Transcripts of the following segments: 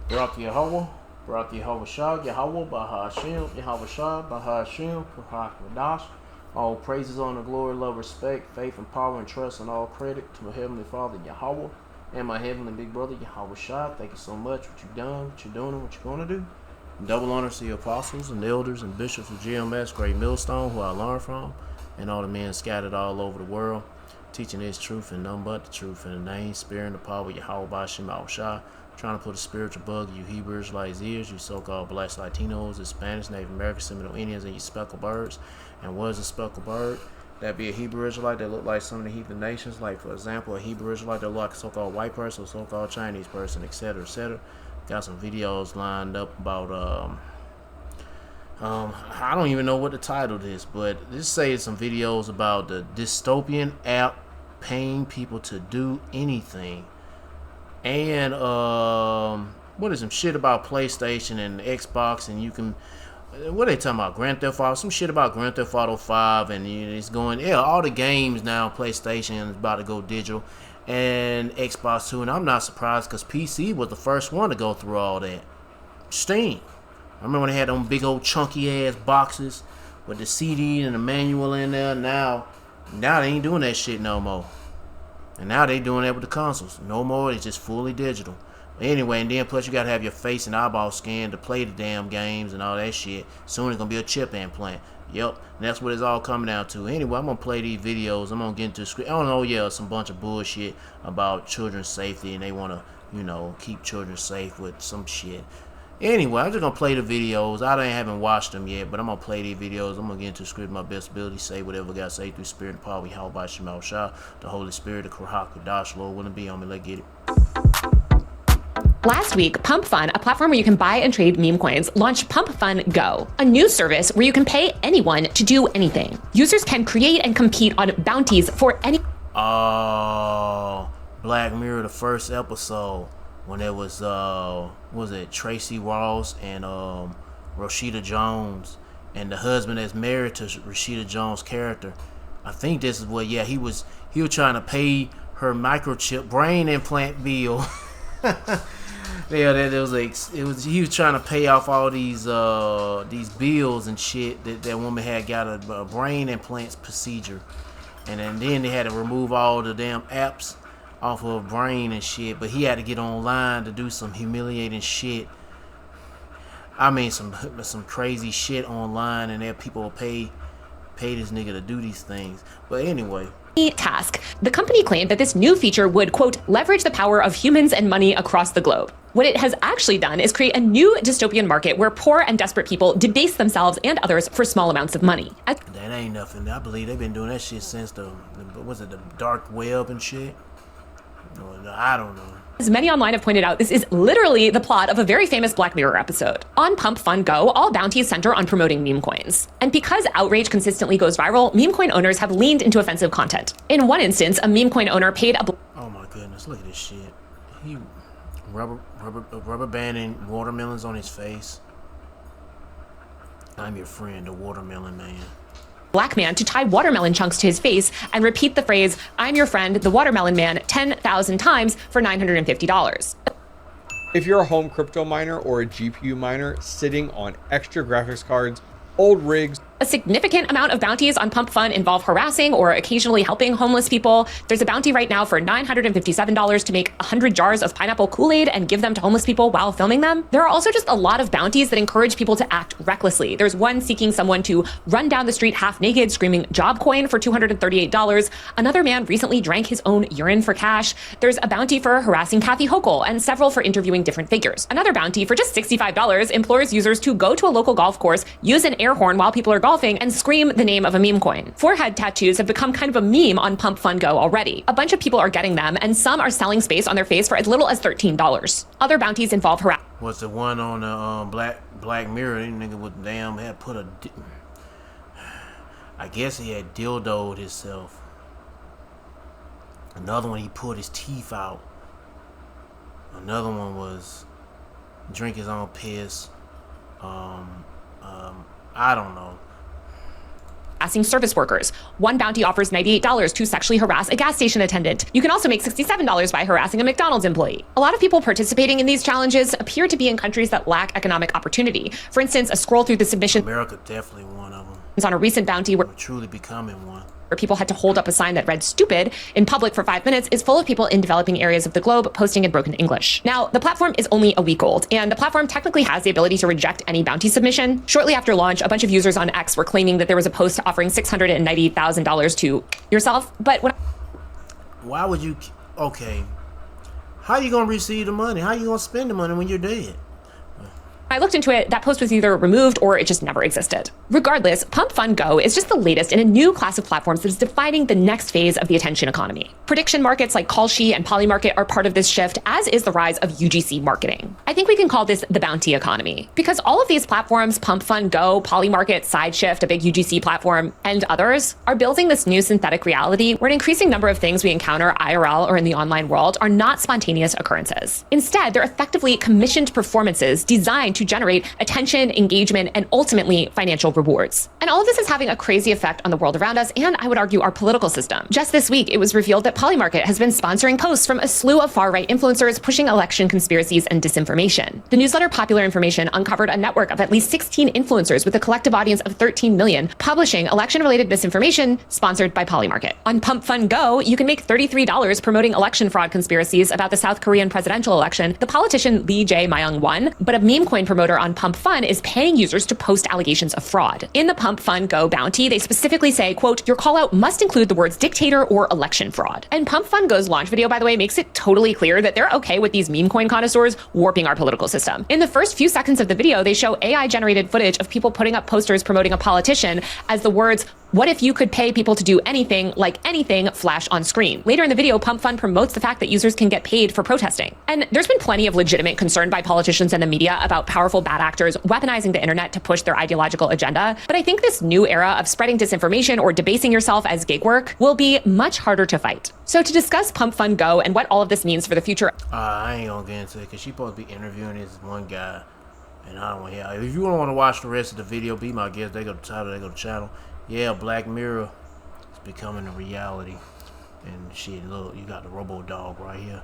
Barak Yahweh, Barak Yahweh Shah, Yahweh Bahashim, Yahweh Shah, Bahashim, Kahakadash. All praises, honor, glory, love, respect, faith, and power, and trust, and all credit to my Heavenly Father, Yahweh, and my Heavenly Big Brother, Yahweh Shah. Thank you so much for what you've done, what you're doing, and what you're going to do. Double honors to the apostles and elders and bishops of GMS, Great Millstone, who I learned from, and all the men scattered all over the world, teaching His truth and none but the truth in the name, spirit, and the power of Yahweh Bashim Shah. Trying to put a spiritual bug in you Hebrew Israelites ears, you so-called blacks, Latinos, Hispanics, Native Americans, Seminole Indians, and you speckled birds. And what is a speckled bird? That'd be a Hebrew Israelite that look like some of the heathen nations, like for example, a Hebrew Israelite that look like a so-called white person, or so-called Chinese person, etc., etc. Got some videos lined up about I don't even know what the title is, but this says some videos about the dystopian app paying people to do anything. And what is some shit about PlayStation and Xbox, and you can, what are they talking about? Grand Theft Auto, some shit about Grand Theft Auto 5, and it's going, yeah, all the games now, PlayStation is about to go digital, and Xbox too, and I'm not surprised because PC was the first one to go through all that. Steam. I remember when they had them big old chunky ass boxes with the CD and the manual in there. Now they ain't doing that shit no more. And now they doing that with the consoles. No more, it's just fully digital. Anyway, and then plus you gotta have your face and eyeball scanned to play the damn games and all that shit. Soon it's gonna be a chip implant. Yep, and that's what it's all coming down to. Anyway, I'm gonna play these videos. I'm gonna get into the script. I don't know, yeah, some bunch of bullshit about children's safety, and they wanna, keep children safe with some shit. Anyway, I'm just gonna play the videos. I haven't watched them yet, but I'm gonna play these videos. I'm gonna get into the script my best ability, say whatever God say through spirit and power. How by Shemal Shah, the Holy Spirit, the Kurhak Kadash, Lord willing be on me. Let's get it. Last week, Pump Fun, a platform where you can buy and trade meme coins, launched Pump Fun Go, a new service where you can pay anyone to do anything. Users can create and compete on bounties for any. Oh, Black Mirror, the first episode. When it was it Tracy Ross and Rashida Jones, and the husband that's married to Rashida Jones' character. I think this is what, he was trying to pay her microchip brain implant bill. Yeah, he was trying to pay off all these bills and shit that woman had got a brain implants procedure, and then they had to remove all the damn apps off of her brain and shit, but he had to get online to do some humiliating shit. I mean, some crazy shit online, and that people will pay this nigga to do these things. But anyway. Task. The company claimed that this new feature would, quote, leverage the power of humans and money across the globe. What it has actually done is create a new dystopian market where poor and desperate people debase themselves and others for small amounts of money. That ain't nothing. I believe they've been doing that shit since the dark web and shit? I don't know. As many online have pointed out, this is literally the plot of a very famous Black Mirror episode. On Pump Fun Go, all bounties center on promoting meme coins. And because outrage consistently goes viral, meme coin owners have leaned into offensive content. In one instance, a meme coin owner paid a... Oh my goodness, look at this shit. He rubber banding watermelons on his face. I'm your friend, the watermelon man. Black man to tie watermelon chunks to his face and repeat the phrase, I'm your friend, the watermelon man, 10,000 times for $950. If you're a home crypto miner or a GPU miner sitting on extra graphics cards, old rigs, A significant amount of bounties on Pump Fun involve harassing or occasionally helping homeless people. There's a bounty right now for $957 to make 100 jars of pineapple Kool-Aid and give them to homeless people while filming them. There are also just a lot of bounties that encourage people to act recklessly. There's one seeking someone to run down the street half naked, screaming job coin for $238. Another man recently drank his own urine for cash. There's a bounty for harassing Kathy Hochul and several for interviewing different figures. Another bounty for just $65 implores users to go to a local golf course, use an air horn while people are golfing, and scream the name of a meme coin. Forehead tattoos have become kind of a meme on Pump Fun Go already. A bunch of people are getting them, and some are selling space on their face for as little as $13. Other bounties involve harassment. What's the one on the Black Mirror? That nigga with damn had put a. I guess he had dildoed himself. Another one, he pulled his teeth out. Another one was drink his own piss. I don't know. harassing service workers. One bounty offers $98 to sexually harass a gas station attendant. You can also make $67 by harassing a McDonald's employee. A lot of people participating in these challenges appear to be in countries that lack economic opportunity. For instance, a scroll through the submissions America definitely one of them. on a recent bounty where Truly becoming one. people had to hold up a sign that read stupid in public for 5 minutes is full of people in developing areas of the globe posting in broken English. Now, the platform is only a week old, and the platform technically has the ability to reject any bounty submission. Shortly after launch, a bunch of users on X were claiming that there was a post offering $690,000 to yourself, but when Why would you? Okay. How you gonna receive the money? How you gonna spend the money when you're dead? I looked into it, that post was either removed or it just never existed. Regardless, Pump Fund Go is just the latest in a new class of platforms that is defining the next phase of the attention economy. Prediction markets like Callsheet and Polymarket are part of this shift, as is the rise of UGC marketing. I think we can call this the bounty economy, because all of these platforms, Pump Fund Go, Polymarket, SideShift, a big UGC platform, and others, are building this new synthetic reality where an increasing number of things we encounter IRL or in the online world are not spontaneous occurrences. Instead, they're effectively commissioned performances designed to generate attention, engagement, and ultimately financial rewards. And all of this is having a crazy effect on the world around us, and I would argue our political system. Just this week, it was revealed that Polymarket has been sponsoring posts from a slew of far-right influencers pushing election conspiracies and disinformation. The newsletter Popular Information uncovered a network of at least 16 influencers with a collective audience of 13 million publishing election-related misinformation sponsored by Polymarket. On Pump Fund Go, you can make $33 promoting election fraud conspiracies about the South Korean presidential election. The politician Lee Jae-myung won, but a meme coin promoter on Pump Fun is paying users to post allegations of fraud. In the Pump Fun Go bounty, they specifically say, quote, your call out must include the words dictator or election fraud. And Pump Fun Go's launch video, by the way, makes it totally clear that they're okay with these meme coin connoisseurs warping our political system. In the first few seconds of the video, they show AI generated footage of people putting up posters promoting a politician as the words, what if you could pay people to do anything, like anything, flash on screen. Later in the video, Pump Fun promotes the fact that users can get paid for protesting. And there's been plenty of legitimate concern by politicians and the media about powerful bad actors weaponizing the internet to push their ideological agenda. But I think this new era of spreading disinformation or debasing yourself as gig work will be much harder to fight. So to discuss Pump Fun Go and what all of this means for the future. I ain't gonna get into it because she's supposed to be interviewing this one guy. And I don't want to hear. If you don't want to watch the rest of the video, be my guest. They go to the title, they go to the channel. Yeah, Black Mirror is becoming a reality. And shit, look, you got the Robo Dog right here.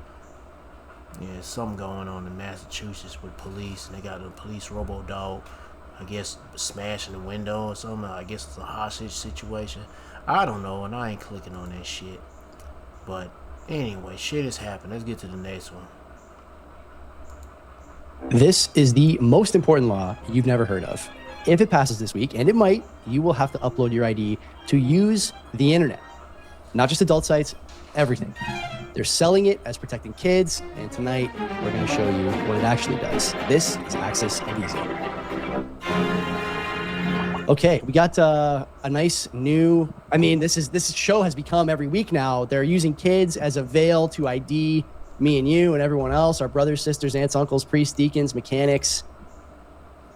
Yeah, something going on in Massachusetts with police, and they got the police Robo Dog, I guess, smashing the window or something. I guess it's a hostage situation. I don't know, and I ain't clicking on that shit. But anyway, shit is happening. Let's get to the next one. This is the most important law you've never heard of. If it passes this week, and it might, you will have to upload your ID to use the internet. Not just adult sites, everything. They're selling it as protecting kids, and tonight we're going to show you what it actually does. This is Access and Easy. Okay, we got a nice new, this show has become every week now. They're using kids as a veil to ID me and you and everyone else, our brothers, sisters, aunts, uncles, priests, deacons, mechanics.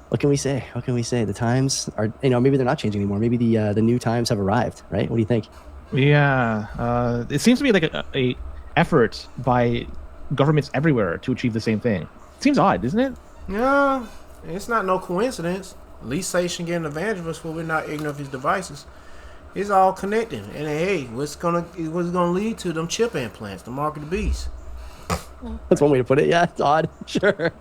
What can we say? What can we say? The times are, maybe they're not changing anymore. Maybe the new times have arrived, right? What do you think? Yeah, it seems to be like a effort by governments everywhere to achieve the same thing. It seems odd, isn't it? Yeah, it's not no coincidence. At least Satan getting advantage of us when we're not ignorant of his devices. It's all connected. And hey, what's gonna lead to them chip implants, the mark of the beast. That's one way to put it. Yeah, it's odd. Sure.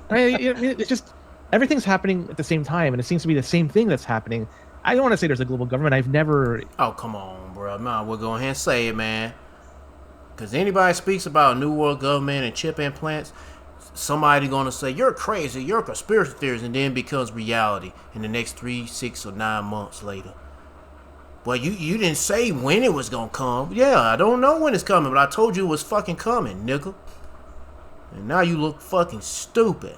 It's just everything's happening at the same time, and it seems to be the same thing that's happening. I don't want to say there's a global government. I've never. Oh, come on, bro. Nah, we'll go ahead and say it, man. Because anybody speaks about New World Government and chip implants, somebody gonna say you're crazy, you're a conspiracy theorist, and then becomes reality in the next 3, 6, or 9 months later. Well, you didn't say when it was gonna come. Yeah, I don't know when it's coming, but I told you it was fucking coming, nigga. And now you look fucking stupid.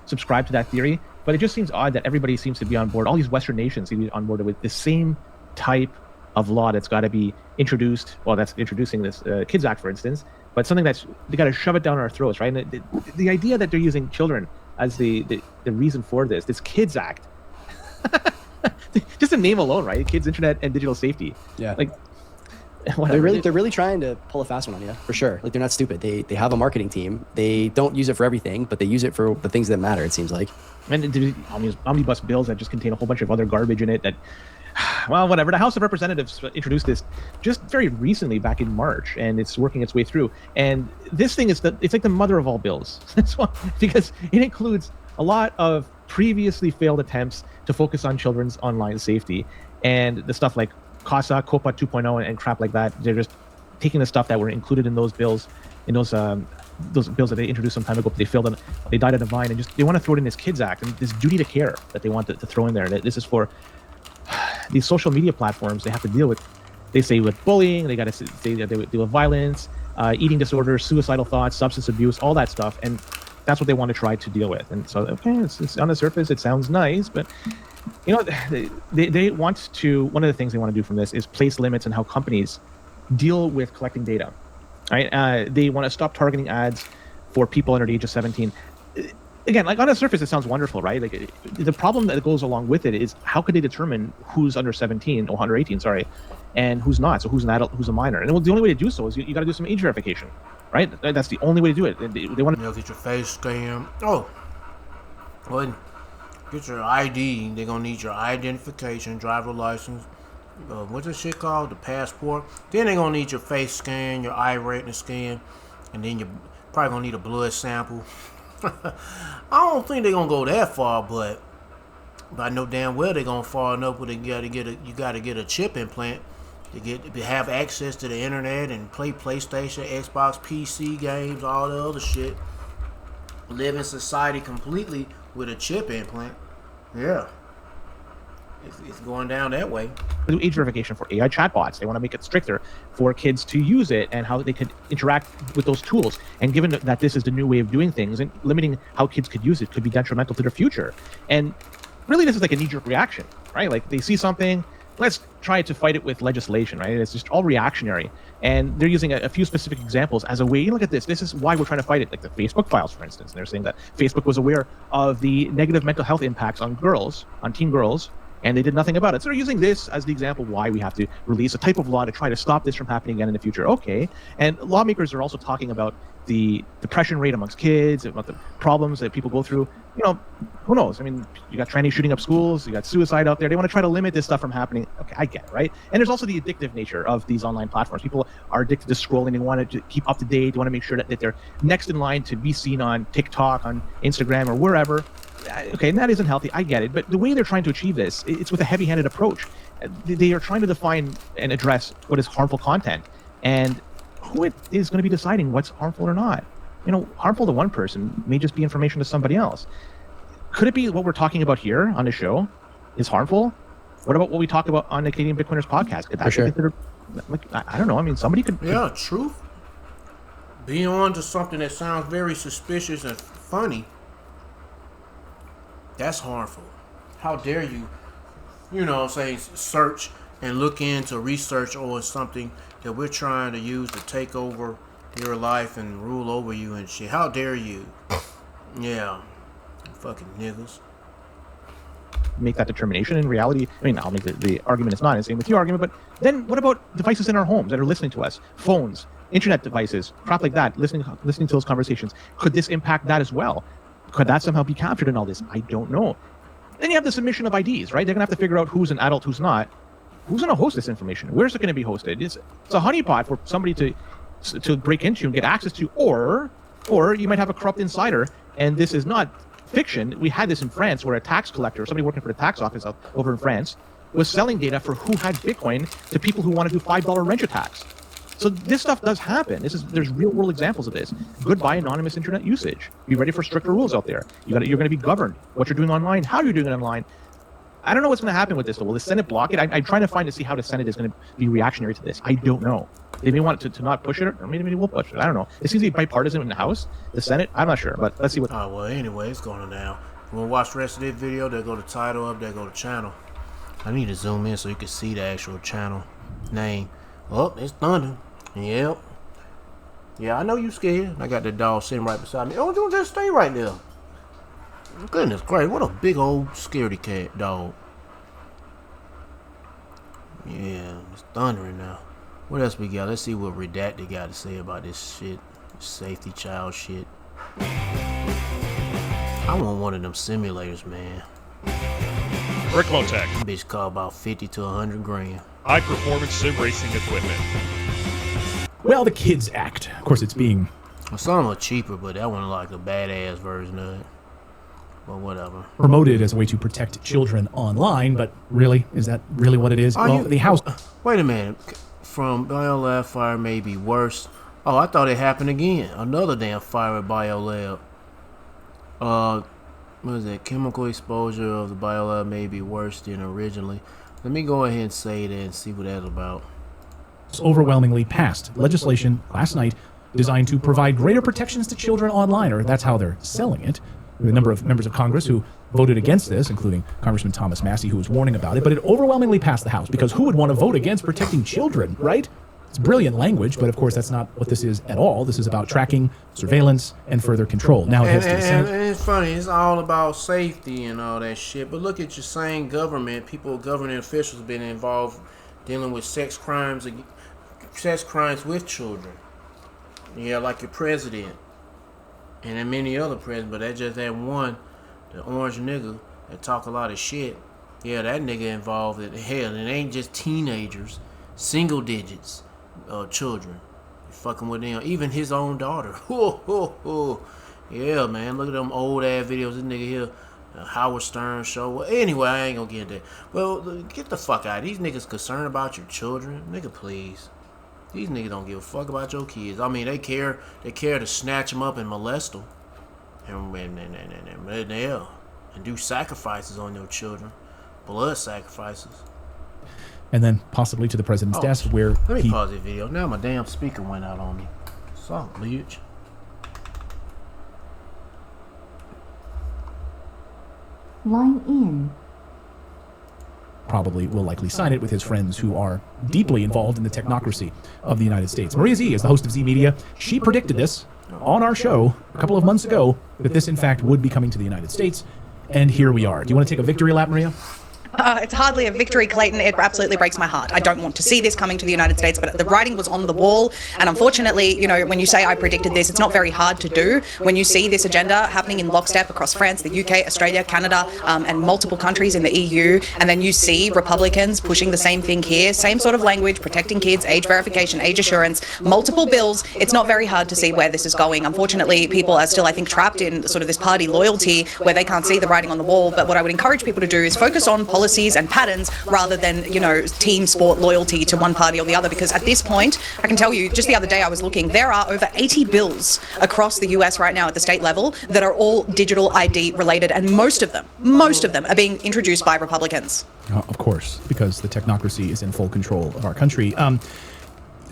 Subscribe to that theory, but it just seems odd that everybody seems to be on board. All these Western nations seem to be on board with the same type of law that's got to be introduced. Well, that's introducing this Kids Act, for instance, but something that's they got to shove it down our throats, right? And the idea that they're using children as the reason for this Kids Act, just the name alone, right? Kids, Internet, and Digital Safety. Yeah, like. They're really trying to pull a fast one on you, for sure. Like, they're not stupid. They have a marketing team. They don't use it for everything, but they use it for the things that matter, it seems like. And omnibus bills that just contain a whole bunch of other garbage in it that well, whatever. The House of Representatives introduced this just very recently, back in March, and it's working its way through. And this thing is it's like the mother of all bills. That's why, because it includes a lot of previously failed attempts to focus on children's online safety, and the stuff like CASA, COPA 2.0, and crap like that. They're just taking the stuff that were included in those bills, in those bills that they introduced some time ago, but they failed and they died on the vine, and just they want to throw it in this Kids Act and this duty to care that they want to throw in there. And this is for these social media platforms. They have to deal with, they say, with bullying. They got to say that they deal with violence, eating disorders, suicidal thoughts, substance abuse, all that stuff, and that's what they want to try to deal with. And so, okay, it's on the surface, it sounds nice, but you know, they want to. One of the things they want to do from this is place limits on how companies deal with collecting data. Right? They want to stop targeting ads for people under the age of 17. Again, like on the surface, it sounds wonderful, right? Like the problem that goes along with it is how could they determine who's under 17 or under 18, sorry, and who's not? So who's an adult, who's a minor? And the only way to do so is you got to do some age verification, right? That's the only way to do it. They want to get your face scanned. Oh, well, get your ID. They're gonna need your identification, driver license. What's this shit called? The passport. Then they're gonna need your face scan, your eye retina scan, and then you're probably gonna need a blood sample. I don't think they're gonna go that far, but I know damn well they're gonna far enough where you gotta get a chip implant to have access to the internet and play PlayStation, Xbox, PC games, all the other shit. Live in society completely with a chip implant. Yeah. It's going down that way. Do age verification for AI chatbots. They want to make it stricter for kids to use it and how they could interact with those tools. And given that this is the new way of doing things, and limiting how kids could use it could be detrimental to their future. And really, this is like a knee-jerk reaction, right? Like they see something, let's try to fight it with legislation, right? It's just all reactionary. And they're using a few specific examples as a way, look at this. This is why we're trying to fight it. Like the Facebook files, for instance. And they're saying that Facebook was aware of the negative mental health impacts on girls, on teen girls, and they did nothing about it. So they're using this as the example why we have to release a type of law to try to stop this from happening again in the future. Okay. And lawmakers are also talking about the depression rate amongst kids, about the problems that people go through. You know, who knows? I mean, you got trannies shooting up schools, you got suicide out there. They want to try to limit this stuff from happening. Okay, I get it, right? And there's also the addictive nature of these online platforms. People are addicted to scrolling. They want to keep up to date. They want to make sure that they're next in line to be seen on TikTok, on Instagram, or wherever. Okay, and that isn't healthy. I get it. But the way they're trying to achieve this, it's with a heavy-handed approach. They are trying to define and address what is harmful content. And who is going to be deciding what's harmful or not? You know, harmful to one person may just be information to somebody else. Could it be what we're talking about here on the show is harmful? What about what we talk about on the Canadian Bitcoiners podcast? Could that be considered, like, I don't know. I mean, somebody could... Yeah, truth. Being on to something that sounds very suspicious and funny, that's harmful. How dare you, search and look into research on something that we're trying to use to take over your life and rule over you and shit. How dare you? Yeah. Fucking niggas. Make that determination. In reality, I mean, I'll make the argument is not the same with your argument, but then what about devices in our homes that are listening to us? Phones, internet devices, crap like that, listening to those conversations. Could this impact that as well? Could that somehow be captured in all this? I don't know. Then you have the submission of IDs, right? They're going to have to figure out who's an adult, who's not. Who's going to host this information? Where's it going to be hosted? It's a honeypot for somebody to break into and get access to, or you might have a corrupt insider, and this is not fiction. We had this in France where a tax collector, somebody working for the tax office over in France, was selling data for who had Bitcoin to people who want to do $5 renter tax. So this stuff does happen. There's real world examples of this. Goodbye anonymous internet usage. Be ready for stricter rules out there. You're going to be governed. What you're doing online, how you're doing it online. I don't know what's going to happen with this. Will the Senate block it? I'm trying to see how the Senate is going to be reactionary to this. I don't know. They may want to not push it, or maybe we'll push it. I don't know. It seems to be bipartisan in the House. The Senate, I'm not sure, but let's see what. Oh, well, anyway, it's going on now. You want to watch the rest of this video? There go the title up, there go the channel. I need to zoom in so you can see the actual channel name. Oh, it's thunder. Yep. Yeah, I know you scared. I got the dog sitting right beside me. Oh, don't just stay right there. Goodness gracious, what a big old scaredy cat dog. Yeah, it's thundering now. What else we got? Let's see what Redacted got to say about this shit. Safety child shit. I want one of them simulators, man. Bricklotech, Bitch cost about 50 to 100 grand. high-performance sim racing equipment. Well, the Kids Act. Of course, it's being Some are cheaper, but that one like a badass version of it. But whatever. promoted as a way to protect children online, but really, is that really what it is? Are Well, you- the House. Wait a minute. From Biolab fire may be worse. Oh, I thought it happened again. Another damn fire at Biolab. What is that? Chemical exposure of the Biolab may be worse than originally. Let me go ahead and say that and see what that's about. Overwhelmingly passed legislation last night designed to provide greater protections to children online, or that's how they're selling it. There are a number of members of Congress who voted against this, including Congressman Thomas Massey, who was warning about it, but it overwhelmingly passed the House, because who would want to vote against protecting children, right? It's brilliant language, but of course that's not what this is at all. This is about tracking, surveillance, and further control. Now it And, heads to the and, Senate. and it's funny, it's all about safety and all that shit. But look at your same government, government officials been involved dealing with sex crimes with children. Yeah, like your president. And then many other presidents, but that's just that one, the orange nigga that talk a lot of shit. Yeah, that nigga involved in hell. And it ain't just teenagers, single digits, children. Fucking with them. Even his own daughter. Yeah, man. Look at them old ass videos. This nigga here, Howard Stern show. Well, anyway, I ain't gonna get that. Well, get the fuck out. These niggas concerned about your children. Nigga, please. These niggas don't give a fuck about your kids. I mean, they care to snatch them up and molest them. And do sacrifices on your children. Blood sacrifices. And then possibly to the president's desk, where Let me he pause the video. Now my damn speaker went out on me. Son, bitch. Line in. probably will likely sign it with his friends who are deeply involved in the technocracy of the United States. Maria Z is the host of Z Media. She predicted this on our show a couple of months ago, that this in fact would be coming to the United States. And here we are. Do you want to take a victory lap, Maria? It's hardly a victory, Clayton. It absolutely breaks my heart. I don't want to see this coming to the United States, but the writing was on the wall. And unfortunately, you know, when you say I predicted this, it's not very hard to do. When you see this agenda happening in lockstep across France, the UK, Australia, Canada, and multiple countries in the EU, and then you see Republicans pushing the same thing here, same sort of language, protecting kids, age verification, age assurance, multiple bills, it's not very hard to see where this is going. Unfortunately, people are still, I think, trapped in sort of this party loyalty where they can't see the writing on the wall. But what I would encourage people to do is focus on policies and patterns rather than, you know, team sport loyalty to one party or the other, because at this point, I can tell you, just the other day I was looking, there are over 80 bills across the US right now at the state level that are all digital ID related, and most of them are being introduced by Republicans. Of course, because the technocracy is in full control of our country.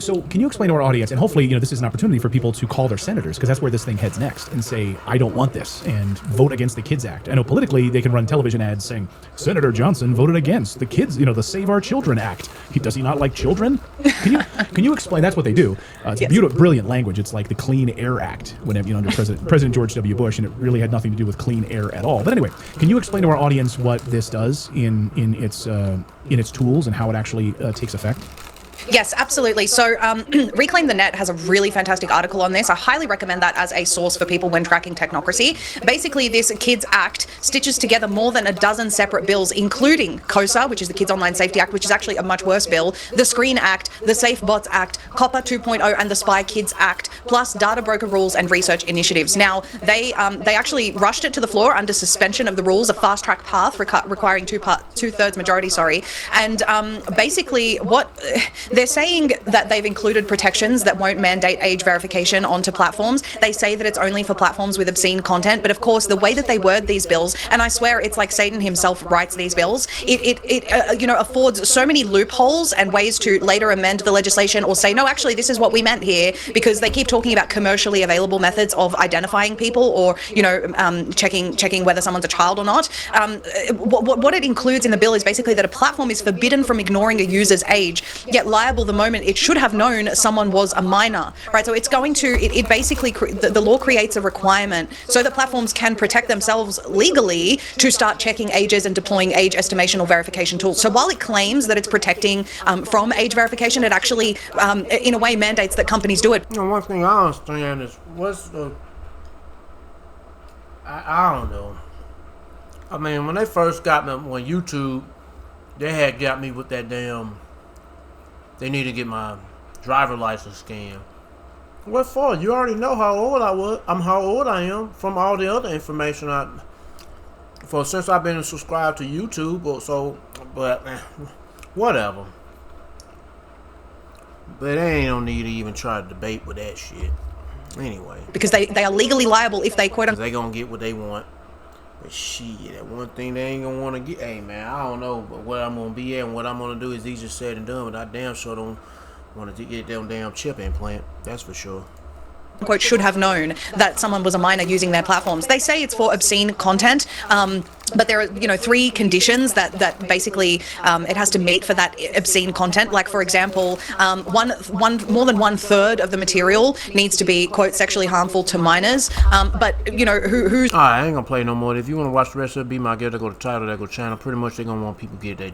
So can you explain to our audience, and hopefully, you know, this is an opportunity for people to call their senators, because that's where this thing heads next, and say, I don't want this, and vote against the Kids Act. I know politically they can run television ads saying, Senator Johnson voted against the kids, you know, the Save Our Children Act. Does he not like children? Can you explain? That's what they do. It's Yes. beautiful, brilliant language. It's like the Clean Air Act, whenever, you know, under President George W. Bush, and it really had nothing to do with clean air at all. But anyway, can you explain to our audience what this does in its tools and how it actually takes effect? Yes, absolutely. So Reclaim the Net has a really fantastic article on this. I highly recommend that as a source for people when tracking technocracy. Basically, this Kids Act stitches together more than a dozen separate bills, including KOSA, which is the Kids Online Safety Act, which is actually a much worse bill, the Screen Act, the Safe Bots Act, COPPA 2.0, and the Spy Kids Act, plus data broker rules and research initiatives. Now, they actually rushed it to the floor under suspension of the rules, a fast-track path requiring two-thirds majority, and basically what they're saying that they've included protections that won't mandate age verification onto platforms. They say that it's only for platforms with obscene content, but of course the way that they word these bills, and I swear it's like Satan himself writes these bills, it you know, affords so many loopholes and ways to later amend the legislation or say, no, actually this is what we meant here, because they keep talking about commercially available methods of identifying people, or, you know, checking whether someone's a child or not. What it includes in the bill is basically that a platform is forbidden from ignoring a user's age, yet liable the moment it should have known someone was a minor, right? So it's going to, it basically, the law creates a requirement so that platforms can protect themselves legally to start checking ages and deploying age estimation or verification tools. So while it claims that it's protecting from age verification, it actually, in a way, mandates that companies do it. You know, one thing I understand is I don't know. I mean, when they first got me on YouTube, they had got me with that damn. They need to get my driver license scanned. What for? You already know how old I was. How old I am from all the other information since I've been subscribed to YouTube. But whatever. But they ain't no need to even try to debate with that shit. Anyway. Because they are legally liable if they quote They gonna get what they want. But shit, that one thing they ain't gonna want to get. Hey man, I don't know, but what I'm gonna be at and what I'm gonna do is easier said than done. But I damn sure don't want to get them damn chip implant. That's for sure. quote should have known that someone was a minor using their platforms. They say it's for obscene content, but there are 3 conditions that basically it has to meet for that obscene content. Like for example, more than 1/3 of the material needs to be quote sexually harmful to minors. But who's All right, I ain't gonna play no more. If you want to watch the rest of it, be my guest. They go to title, they go channel. Pretty much they gonna want people to get their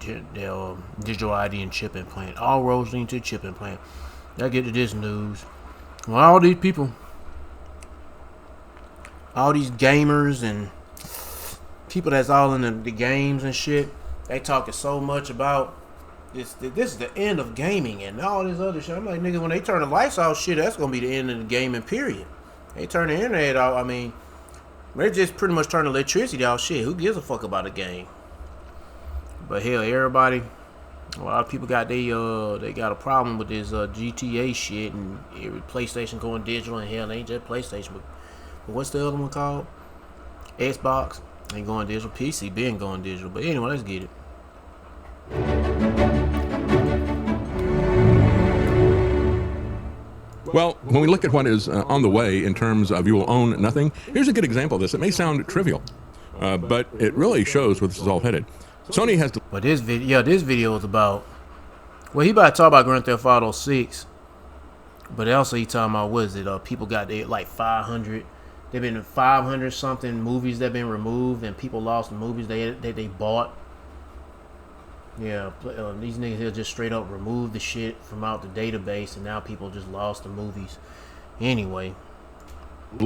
digital ID and chip implant. All roads lead to chip implant. Y'all get to this news. Well, all these people, all these gamers and people that's all in the games and shit, they talking so much about this is the end of gaming and all this other shit. I'm like, nigga, when they turn the lights off, shit, that's gonna be the end of the gaming, period. They turn the internet off, I mean, they just pretty much turn electricity off. Shit, who gives a fuck about a game? But hell, everybody, a lot of people got they got a problem with this GTA shit and every PlayStation going digital, and hell, it ain't just PlayStation, but what's the other one called? Xbox ain't going digital. PC been going digital. But anyway, let's get it. Well, when we look at what is on the way in terms of you will own nothing, here's a good example of this. It may sound trivial, but it really shows where this is all headed. Sony has to. But this video is about. Well, he about to talk about Grand Theft Auto 6, but also he talking about what is it? People got like 500. They've been 500 something movies that been removed, and people lost the movies they bought. Yeah, these niggas here just straight up removed the shit from out the database, and now people just lost the movies. Anyway,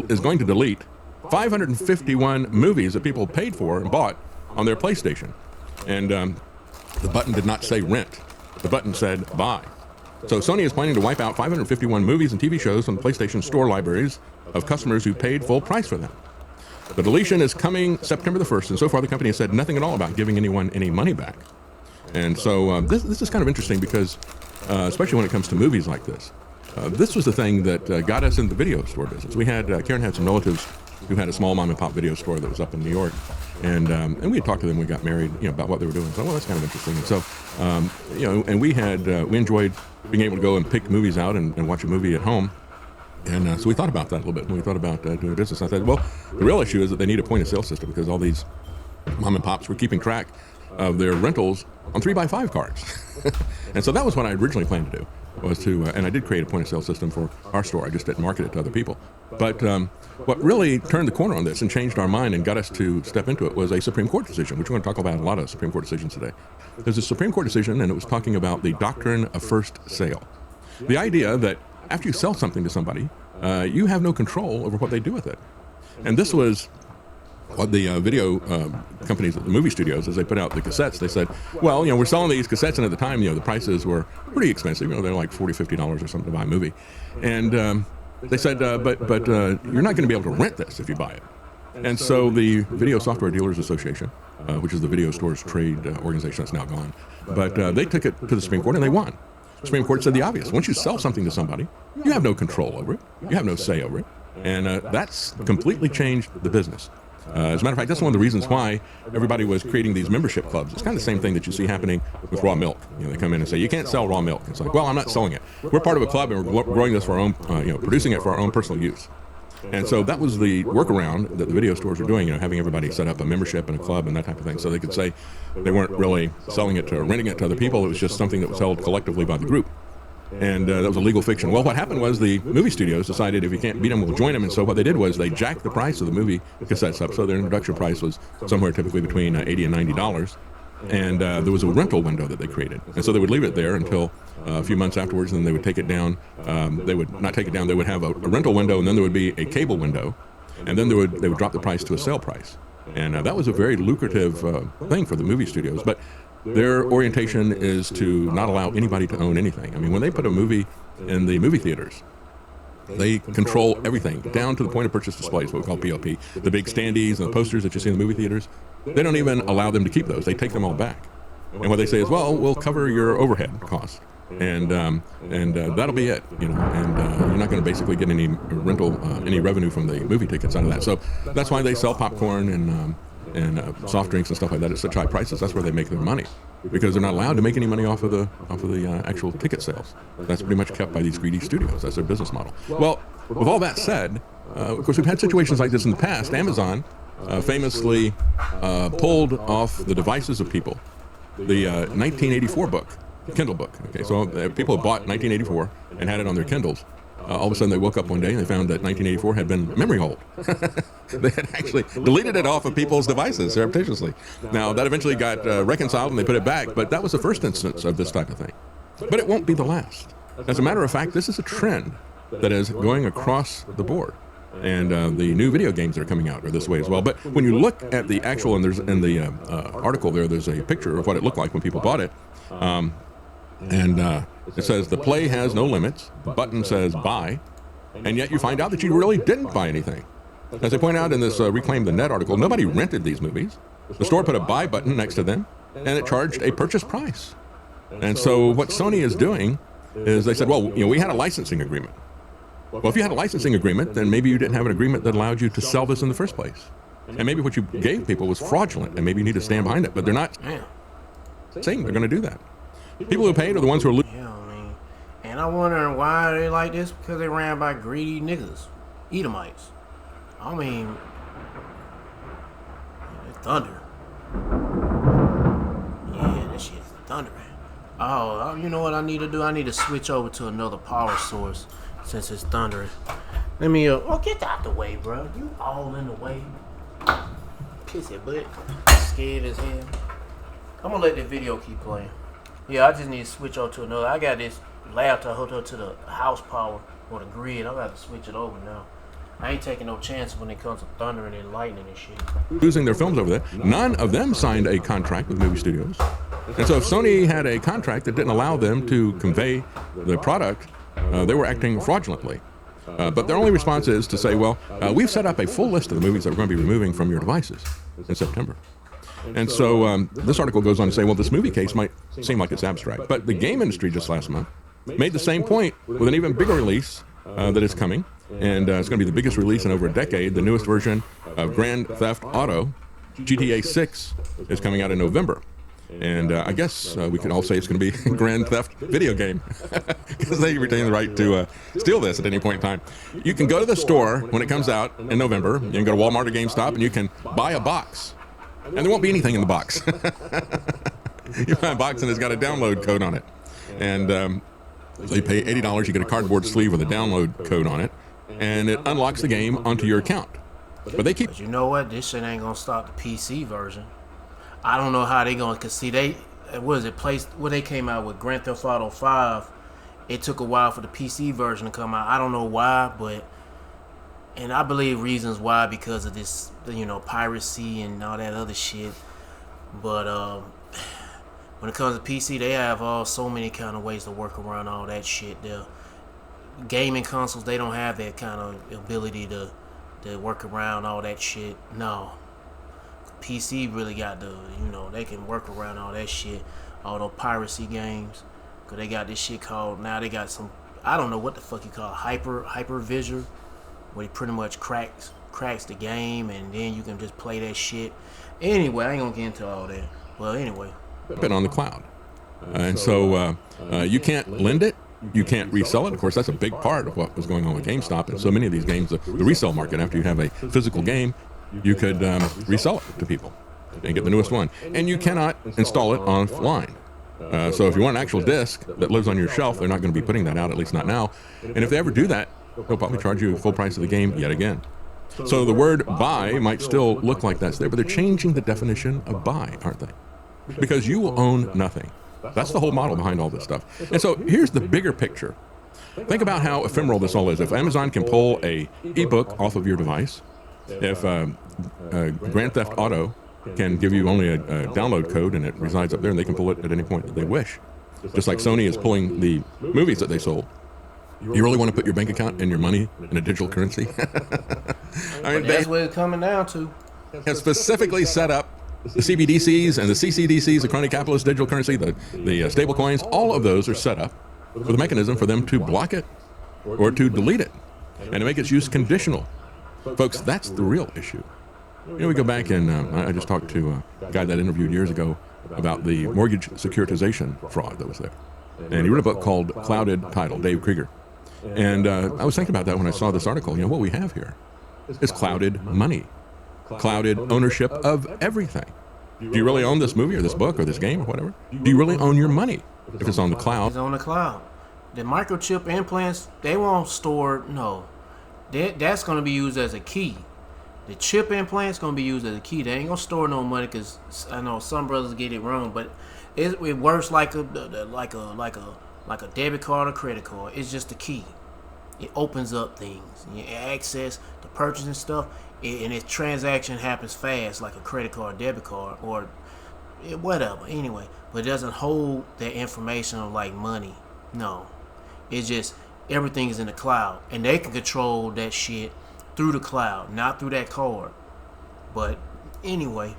is going to delete 551 movies that people paid for and bought on their PlayStation. And the button did not say rent. The button said buy. So Sony is planning to wipe out 551 movies and TV shows from the PlayStation Store libraries of customers who paid full price for them. The deletion is coming September the 1st, and so far the company has said nothing at all about giving anyone any money back. And so this is kind of interesting because, especially when it comes to movies like this, this was the thing that got us in the video store business. We had, Karen had some relatives who had a small mom and pop video store that was up in New York. And we had talked to them when we got married, about what they were doing. So, well, that's kind of interesting. And so, and we enjoyed being able to go and pick movies out and watch a movie at home. And so we thought about that a little bit when we thought about doing business. I said, well, the real issue is that they need a point of sale system because all these mom and pops were keeping track of their rentals on 3x5 cards. And so that was what I originally planned to do, was to, and I did create a point of sale system for our store. I just didn't market it to other people. But what really turned the corner on this and changed our mind and got us to step into it was a Supreme Court decision, which we're going to talk about a lot of Supreme Court decisions today. There's a Supreme Court decision, and it was talking about the doctrine of first sale. The idea that after you sell something to somebody, you have no control over what they do with it. And this was what the video companies, the movie studios, as they put out the cassettes, they said, well, we're selling these cassettes, and at the time, the prices were pretty expensive. They're like $40, $50 or something to buy a movie. And they said, but you're not going to be able to rent this if you buy it. And so the Video Software Dealers Association, which is the video stores trade organization that's now gone, but they took it to the Supreme Court and they won. The Supreme Court said the obvious. Once you sell something to somebody, you have no control over it. You have no say over it. And that's completely changed the business. As a matter of fact, that's one of the reasons why everybody was creating these membership clubs. It's kind of the same thing that you see happening with raw milk. They come in and say, you can't sell raw milk. It's like, well, I'm not selling it. We're part of a club and we're growing this for our own, producing it for our own personal use. And so that was the workaround that the video stores were doing, having everybody set up a membership and a club and that type of thing. So they could say they weren't really selling it to or renting it to other people. It was just something that was held collectively by the group. And that was a legal fiction. Well, what happened was the movie studios decided if you can't beat them, we'll join them. And so what they did was they jacked the price of the movie cassettes up. So their introduction price was somewhere typically between $80 and $90. And there was a rental window that they created. And so they would leave it there until a few months afterwards, and then they would take it down. They would not take it down. They would have a rental window, and then there would be a cable window. And then they would drop the price to a sale price. And that was a very lucrative thing for the movie studios. But their orientation is to not allow anybody to own anything. I mean, when they put a movie in the movie theaters, they control everything down to the point of purchase displays, what we call POP, the big standees and the posters that you see in the movie theaters. They don't even allow them to keep those. They take them all back. And what they say is, well, we'll cover your overhead cost. And that'll be it, you know, and you're not going to basically get any rental, any revenue from the movie tickets out of that. So that's why they sell popcorn and soft drinks and stuff like that at such high prices. That's where they make their money, because they're not allowed to make any money off of the actual ticket sales. That's pretty much kept by these greedy studios. That's their business model. Well, with all that said, of course, we've had situations like this in the past. Amazon famously pulled off the devices of people the 1984 book. Kindle book. Okay, so people bought 1984 and had it on their Kindles. All of a sudden, they woke up one day and they found that 1984 had been memory hold. They had actually deleted it off of people's devices surreptitiously. Now, that eventually got reconciled and they put it back, but that was the first instance of this type of thing. But it won't be the last. As a matter of fact, this is a trend that is going across the board. And the new video games that are coming out are this way as well. But when you look at the actual, and there's in the article there's a picture of what it looked like when people bought it. And it says the play has no limits, button says buy, and yet you find out that you really didn't buy anything. As they point out in this Reclaim the Net article, nobody rented these movies. The store put a buy button next to them, and it charged a purchase price. And so what Sony is doing is they said, well, you know, we had a licensing agreement. Well, if you had a licensing agreement, then maybe you didn't have an agreement that allowed you to sell this in the first place. And maybe what you gave people was fraudulent, and maybe you need to stand behind it, but they're not saying they're going to do that. People who paid are the ones who are losing. Yeah, I mean, and I wonder why they like this, because they ran by greedy niggas, Edomites. I mean, it's thunder. Yeah, that shit's thundering. Oh, you know what I need to do? I need to switch over to another power source since it's thundering. Let me, get out the way, bro. You all in the way. Piss it, butt. Scared as hell. I'm gonna let the video keep playing. Yeah, I just need to switch over to another. I got this laptop hooked up to the house power or the grid. I'm about to switch it over now. I ain't taking no chances when it comes to thundering and lightning and shit. Losing their films over there. None of them signed a contract with movie studios. And so if Sony had a contract that didn't allow them to convey the product, they were acting fraudulently. But their only response is to say, well, we've set up a full list of the movies that we're going to be removing from your devices in September. And so this article goes on to say, well, this movie case might seem like it's abstract, but the game industry just last month made the same point with an even bigger release that is coming. And it's going to be the biggest release in over a decade. The newest version of Grand Theft Auto, GTA 6, is coming out in November. And I guess we can all say it's going to be Grand Theft video game, because they retain the right to steal this at any point in time. You can go to the store when it comes out in November. You can go to Walmart or GameStop and you can buy a box. And there won't be anything in the box. You buy a box and it's got a download code on it. And so you pay $80, you get a cardboard sleeve with a download code on it, and it unlocks the game onto your account. But they keep... But you know what? This shit ain't gonna stop the PC version. I don't know how they gonna... Cause see, they... What is it? When they came out with Grand Theft Auto 5, it took a while for the PC version to come out. I don't know why, but... And I believe reasons why, because of this, you know, piracy and all that other shit. But when it comes to PC, they have so many kind of ways to work around all that shit. The gaming consoles, they don't have that kind of ability to work around all that shit. No. PC really got they can work around all that shit. All those piracy games. Because they got this shit called, now they got some, I don't know what the fuck you call it, hypervisor. Where he pretty much cracks the game, and then you can just play that shit. Anyway, I ain't gonna get into all that. Well, anyway. Been on the cloud. And so you can't lend it, you can't resell it. Of course, that's a big part of what was going on with GameStop. And so many of these games, the resale market, after you have a physical game, you could resell it to people and get the newest one. And you cannot install it offline. So if you want an actual disc that lives on your shelf, they're not going to be putting that out, at least not now. And if they ever do that, they'll probably charge you full price of the game yet again. So the word buy might still look like that's there, but they're changing the definition of buy, aren't they? Because you will own nothing. That's the whole model behind all this stuff. And so here's the bigger picture. Think about how ephemeral this all is. If Amazon can pull a ebook off of your device, If Grand Theft Auto can give you only a download code and it resides up there and they can pull it at any point that they wish, just like Sony is pulling the movies that they sold. You really want to put your bank account and your money in a digital currency? I mean, That's what it's coming down to. have specifically set up the CBDCs and the CCDCs, the crony capitalist digital currency, the stable coins. All of those are set up with a mechanism for them to block it or to delete it and to make its use conditional. Folks, that's the real issue. You know, we go back and I just talked to a guy that I interviewed years ago about the mortgage securitization fraud that was there. And he wrote a book called Clouded Title, Dave Krieger. And I was thinking about that when I saw this article. You know, what we have here is clouded money, clouded ownership of everything. Do you really own this movie or this book or this game or whatever? Do you really own your money if it's on the cloud? It's on the cloud. The microchip implants, they won't store, no. That's going to be used as a key. The chip implant's going to be used as a key. They ain't going to store no money because I know some brothers get it wrong, but it works like a debit card or credit card. It's just a key. It opens up things. You access the purchasing stuff, and its transaction happens fast, like a credit card, debit card, or whatever. Anyway, but it doesn't hold that information of like money. No, it's just everything is in the cloud, and they can control that shit through the cloud, not through that card. But anyway,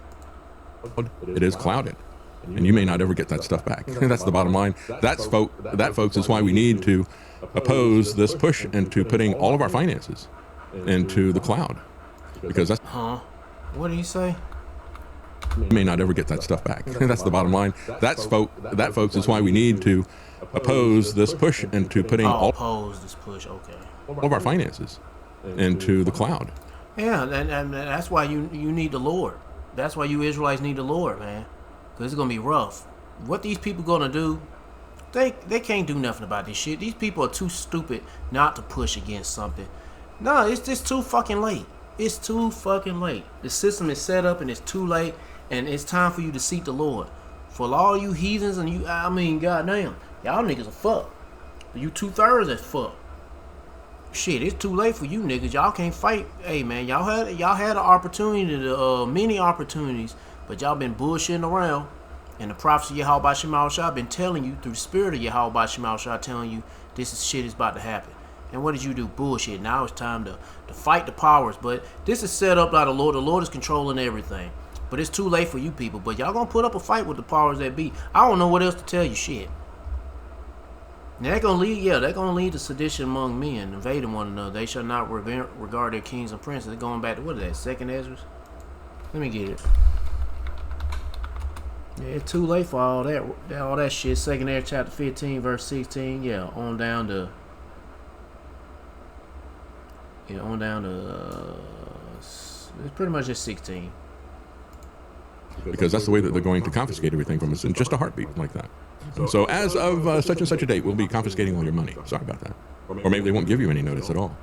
it is clouded. And you may not ever get that stuff back. That's the bottom line. That, folks, is why we need to oppose this push into putting all of our finances into the cloud. Because that's... Huh? What did he say? You may not ever get that stuff back. That's the bottom line. That, folks, is why we need to oppose this push into putting all of our finances into the cloud. Yeah, and that's why you need the Lord. That's why you Israelites need the Lord, man. Because it's going to be rough. What these people going to do, they can't do nothing about this shit. These people are too stupid not to push against something. No, it's just too fucking late. It's too fucking late. The system is set up and it's too late. And it's time for you to seek the Lord. For all you heathens and you, I mean, goddamn, y'all niggas are fucked. You 2/3 that's fucked. Shit, it's too late for you niggas. Y'all can't fight. Hey man, y'all had an opportunity to many opportunities, but y'all been bullshitting around. And the prophets of Yahweh Shemal Shah been telling you through the spirit of Yahweh Shemal Shah, telling you shit is about to happen. And what did you do? Bullshit. Now it's time to fight the powers. But this is set up by the Lord. The Lord is controlling everything. But it's too late for you people. But y'all gonna put up a fight with the powers that be. I don't know what else to tell you. Shit. Now they're gonna lead to sedition among men, invading one another. They shall not regard their kings and princes. They're going back to what is that? Second Ezra? Let me get it. Yeah, it's too late for all that shit. Second Ezra chapter 15, verse 16. Yeah, on down to it's pretty much just 16. Because that's the way that they're going to confiscate everything from us in just a heartbeat like that. So as of such and such a date, we'll be confiscating all your money. Sorry about that. Or maybe they won't give you any notice at all.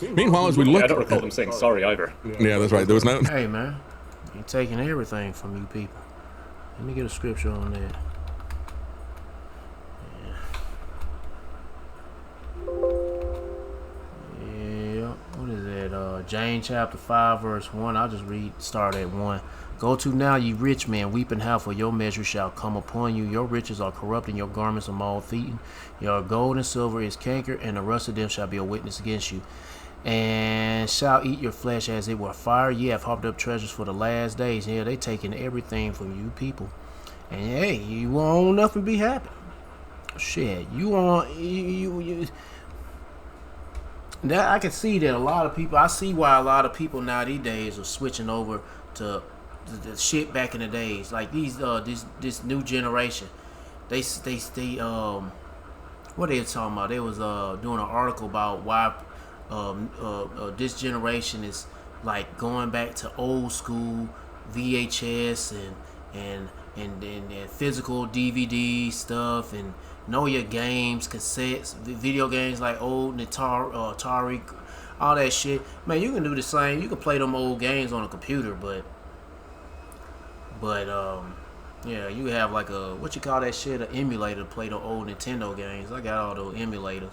Meanwhile, as we look... I don't recall them saying sorry either. Yeah, that's right. There was no... Hey, man. You're taking everything from you people. Let me get a scripture on that. Yeah. What is that? James chapter 5, verse 1. I'll just start at 1. Go to now, ye rich men, weep and howl, for your measure shall come upon you. Your riches are corrupt, and your garments are moth-eaten. Your gold and silver is cankered, and the rust of them shall be a witness against you. And shall eat your flesh as it were fire. Ye have hopped up treasures for the last days. Yeah, they taking everything from you people. And hey, you want nothing be happy. Shit, you want you. That I can see that a lot of people. I see why a lot of people now these days are switching over to the shit back in the days, like these this new generation. They what they talking about? They was doing an article about why this generation is like going back to old school VHS and physical DVD stuff, and know your games, cassettes, video games like old Atari, all that shit. Man, you can do the same. You can play them old games on a computer, but yeah, you have like a, what you call that shit, an emulator to play the old Nintendo games. I got all those emulators.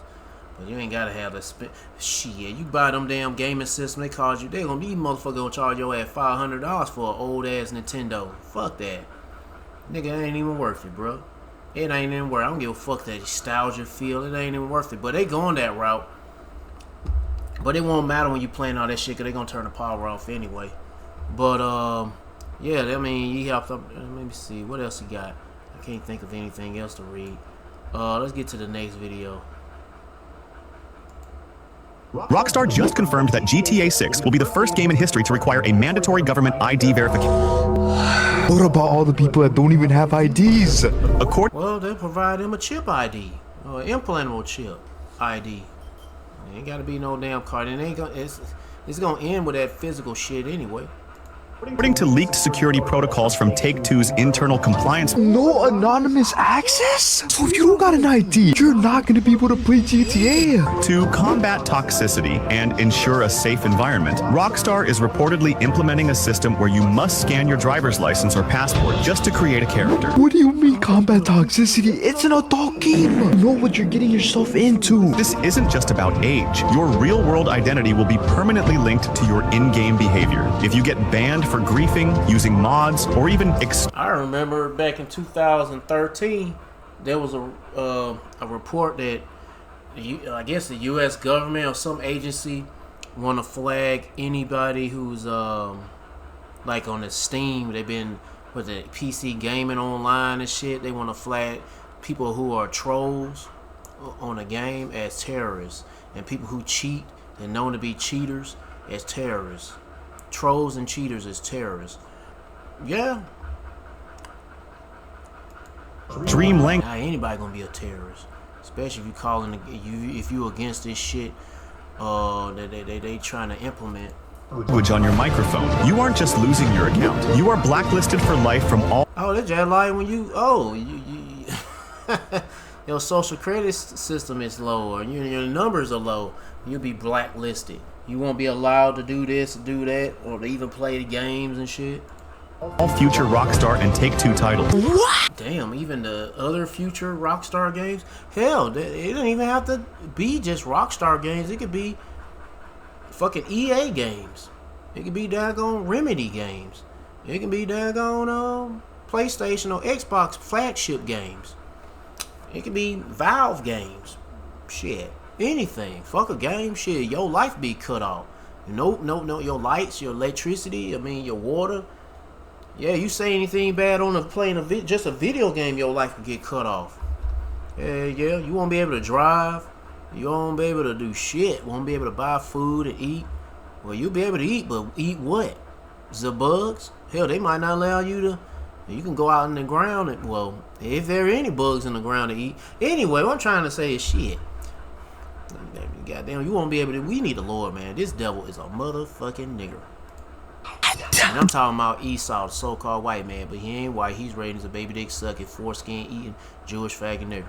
But you ain't gotta have the shit. You buy them damn gaming system, they charge you. They gonna be motherfucker gonna charge your ass $500 for an old ass Nintendo. Fuck that, nigga. It ain't even worth it, bro. It ain't even worth it. I don't give a fuck that nostalgia feel. It ain't even worth it. But they going that route. But it won't matter when you playing all that shit, cause they gonna turn the power off anyway. But yeah, I mean, you have to. Let me see what else he got. I can't think of anything else to read. Let's get to the next video. Rockstar just confirmed that GTA 6 will be the first game in history to require a mandatory government ID verification. What about all the people that don't even have IDs? Well, they'll provide them a chip ID, or implantable chip ID. It ain't gotta be no damn card. It ain't gonna. It's gonna end with that physical shit anyway. According to leaked security protocols from Take-Two's internal compliance. No anonymous access? So if you don't got an ID, you're not going to be able to play GTA. To combat toxicity and ensure a safe environment, Rockstar is reportedly implementing a system where you must scan your driver's license or passport just to create a character. What do you mean combat toxicity? It's an adult game. You know what you're getting yourself into. This isn't just about age. Your real-world identity will be permanently linked to your in-game behavior. If you get banned for griefing, using mods, or even I remember back in 2013, there was a report that I guess the U.S. government or some agency want to flag anybody who's like on the Steam. They've been with the PC gaming online and shit. They want to flag people who are trolls on a game as terrorists, and people who cheat and known to be cheaters as terrorists. Trolls and cheaters as terrorists. Yeah. Dreamlink. Now anybody gonna be a terrorist, especially if you calling if you against this shit. They trying to implement. Language on your microphone. You aren't just losing your account. You are blacklisted for life from all. Oh, that's just like when you your social credit system is low, or your numbers are low. You'll be blacklisted. You won't be allowed to do this, do that, or to even play the games and shit. All future Rockstar and Take-Two titles. What? Damn, even the other future Rockstar games? Hell, it don't even have to be just Rockstar games. It could be fucking EA games. It could be daggone Remedy games. It can be daggone PlayStation or Xbox flagship games. It could be Valve games. Shit. Anything. Fuck a game. Shit. Your life be cut off. No. Your lights, your electricity, I mean, your water. Yeah, you say anything bad on just a video game, your life could get cut off. Yeah, you won't be able to drive. You won't be able to do shit. Won't be able to buy food and eat. Well, you'll be able to eat, but eat what? The bugs? Hell, they might not allow you to. You can go out in the ground and, well, if there are any bugs in the ground to eat. Anyway, what I'm trying to say is shit. Goddamn, you won't be able to. We need the Lord, man. This devil is a motherfucking nigger. And I'm talking about Esau, the so-called white man, but he ain't white. He's raised as a baby dick sucking, foreskin eating, Jewish faggot nigger.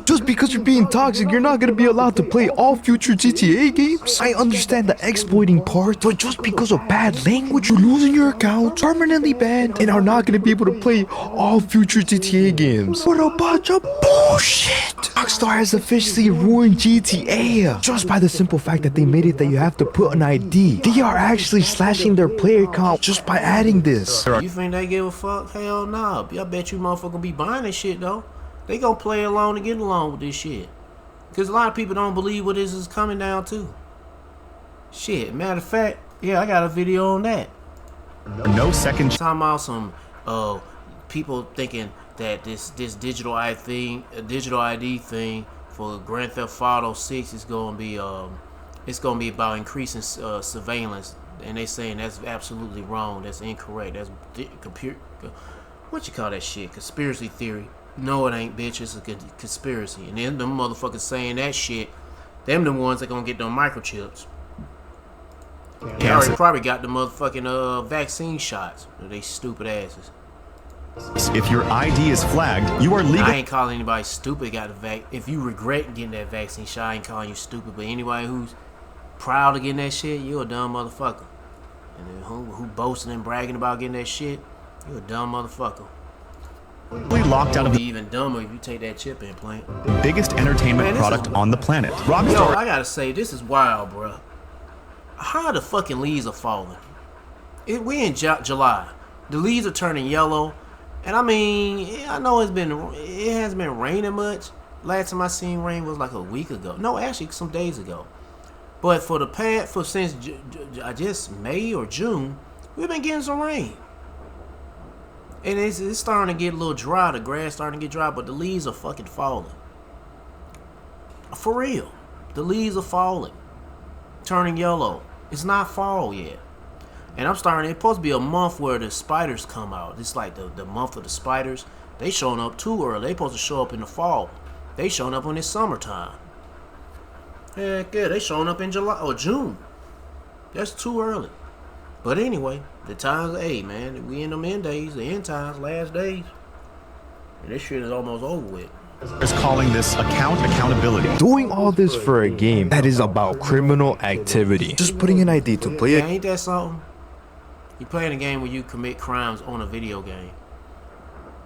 Just because you're being toxic, you're not gonna be allowed to play all future GTA games. I understand the exploiting part, but just because of bad language, you're losing your account, permanently banned, and are not gonna be able to play all future GTA games. What a bunch of bullshit! Rockstar has officially ruined GTA just by the simple fact that they made it that you have to put an ID. They are actually slashing their player count just by adding this. You think they give a fuck? Hell nah. I bet you motherfucker gonna be buying this shit though. They gonna play along to get along with this shit. Because a lot of people don't believe what this is coming down to. Shit, matter of fact, yeah, I got a video on that. No second. Talking about some people thinking that this digital ID thing for Grand Theft Auto 6 is gonna be it's gonna be about increasing surveillance, and they saying that's absolutely wrong. That's incorrect. That's what you call that shit? Conspiracy theory. No, it ain't, bitch. It's a conspiracy. And then them motherfuckers saying that shit, them the ones that gonna get them microchips. They already probably got the motherfucking vaccine shots. They stupid asses. If your ID is flagged, you are legal. I ain't calling anybody stupid. If you regret getting that vaccine shot, I ain't calling you stupid. But anybody who's proud of getting that shit, you a dumb motherfucker. And then who boasting and bragging about getting that shit, you a dumb motherfucker. locked out of Be the even dumber if you take that chip implant. biggest entertainment Man, this product is- on the planet. Yo, Rockstar I gotta say, this is wild, bro. How the fucking leaves are falling? We in July. The leaves are turning yellow, and I mean, I know it hasn't been raining much. Last time I seen rain was like a week ago. No, actually, some days ago. But since I guess May or June, we've been getting some rain. And it's starting to get a little dry. The grass starting to get dry, but the leaves are fucking falling. For real. The leaves are falling. Turning yellow. It's not fall yet. And it's supposed to be a month where the spiders come out. It's like the month of the spiders. They showing up too early. They supposed to show up in the fall. They showing up when it's summertime. Heck yeah, they showing up in July or June. That's too early. But anyway, the times, hey man, we in them end days, the end times, last days. And this shit is almost over with. is calling this accountability. Doing all this for a game that is about criminal activity. Just putting an ID to play Yeah, it. ain't that something? You playing a game where you commit crimes on a video game.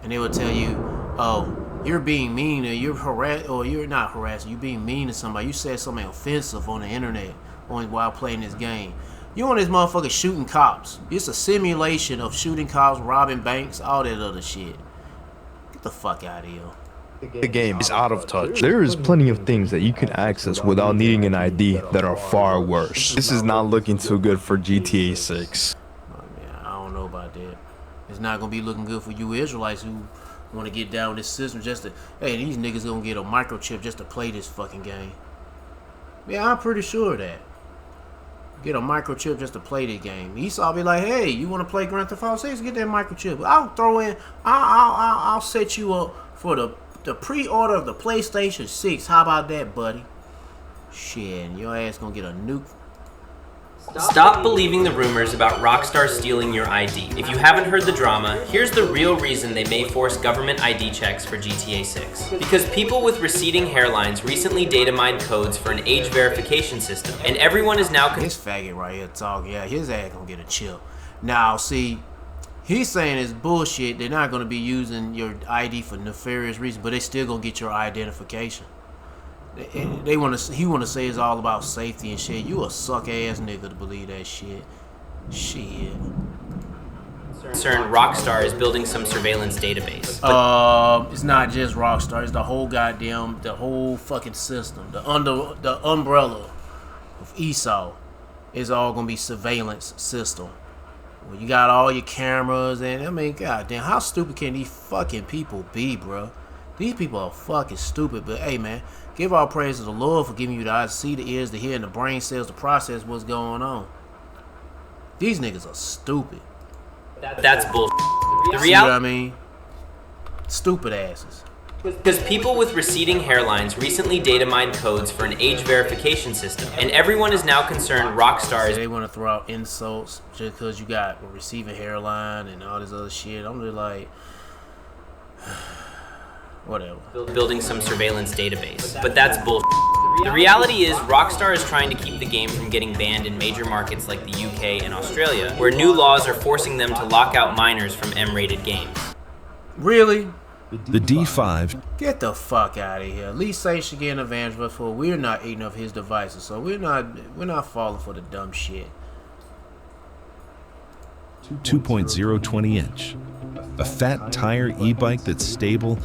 And they will tell you, oh, you're being mean or you're not harassing, you're being mean to somebody. You said something offensive on the internet while playing this game. You on this motherfucker shooting cops. It's a simulation of shooting cops, robbing banks, all that other shit. Get the fuck out of here. The game is out of touch. There is plenty of things that you can access without needing an ID that are far worse. This is not looking too good for GTA 6. I don't know about that. It's not gonna be looking good for you Israelites who want to get down with this system just to, hey, these niggas gonna get a microchip just to play this fucking game. Yeah, I'm pretty sure of that. Get a microchip just to play the game. Esau be like, hey, you want to play Grand Theft Auto 6? Get that microchip. I'll set you up for the pre-order of the PlayStation 6. How about that, buddy? Shit, your ass gonna get a nuke. Stop believing the rumors about Rockstar stealing your ID. If you haven't heard the drama, here's the real reason they may force government ID checks for GTA 6. Because people with receding hairlines recently data mined codes for an age verification system, and everyone is now... This faggot right here talking, yeah, his ass gonna get a chip. Now, see, he's saying it's bullshit. They're not gonna be using your ID for nefarious reasons, but they still gonna get your identification. He want to say it's all about safety and shit. You a suck ass nigga to believe that shit. Shit. Concerned Rockstar is building some surveillance database. It's not just Rockstar. It's the whole fucking system. The umbrella of Esau is all gonna be surveillance system. Well, you got all your cameras and I mean, goddamn, how stupid can these fucking people be, bro? These people are fucking stupid, but hey, man, give all praise to the Lord for giving you the eyes to see, the ears to hear, and the brain cells to process what's going on. These niggas are stupid. That's bullshit. The See what I mean? Stupid asses. Because people with receding hairlines recently data mined codes for an age verification system, and everyone is now concerned Rockstar is... They want to throw out insults just because you got a receding hairline and all this other shit. I'm just like... whatever. Building some surveillance database. But that's bullshit. The reality is Rockstar is trying to keep the game from getting banned in major markets like the UK and Australia, where new laws are forcing them to lock out minors from M-rated games. Really? The D5. Get the fuck out of here. At least say should get an advantage, but for we're not eating up his devices, so we're not falling for the dumb shit. 2.0 20-inch. A fat tire e-bike that's stable.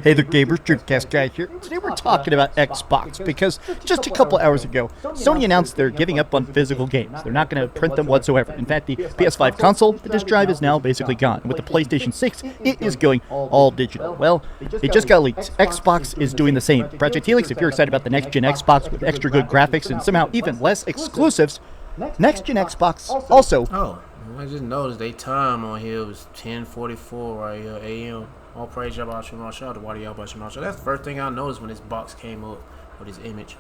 Hey there gamers, Dreamcast Guy here. Today we're talking about Xbox because just a couple hours ago, Sony announced they're giving up on physical games. They're not going to print them whatsoever. In fact, the PS5 console, the disc drive is now basically gone. With the PlayStation 6, it is going all digital. Well, it just got leaked. Xbox is doing the same. Project Helix, if you're excited about the next-gen Xbox with extra good graphics and somehow even less exclusives, next-gen Xbox also... Oh. I just noticed they time on here was 10:44 right here a.m. All praise Yahweh Shema Shah to Wadi Yahweh Shema Shah. That's the first thing I noticed when this box came up with his image.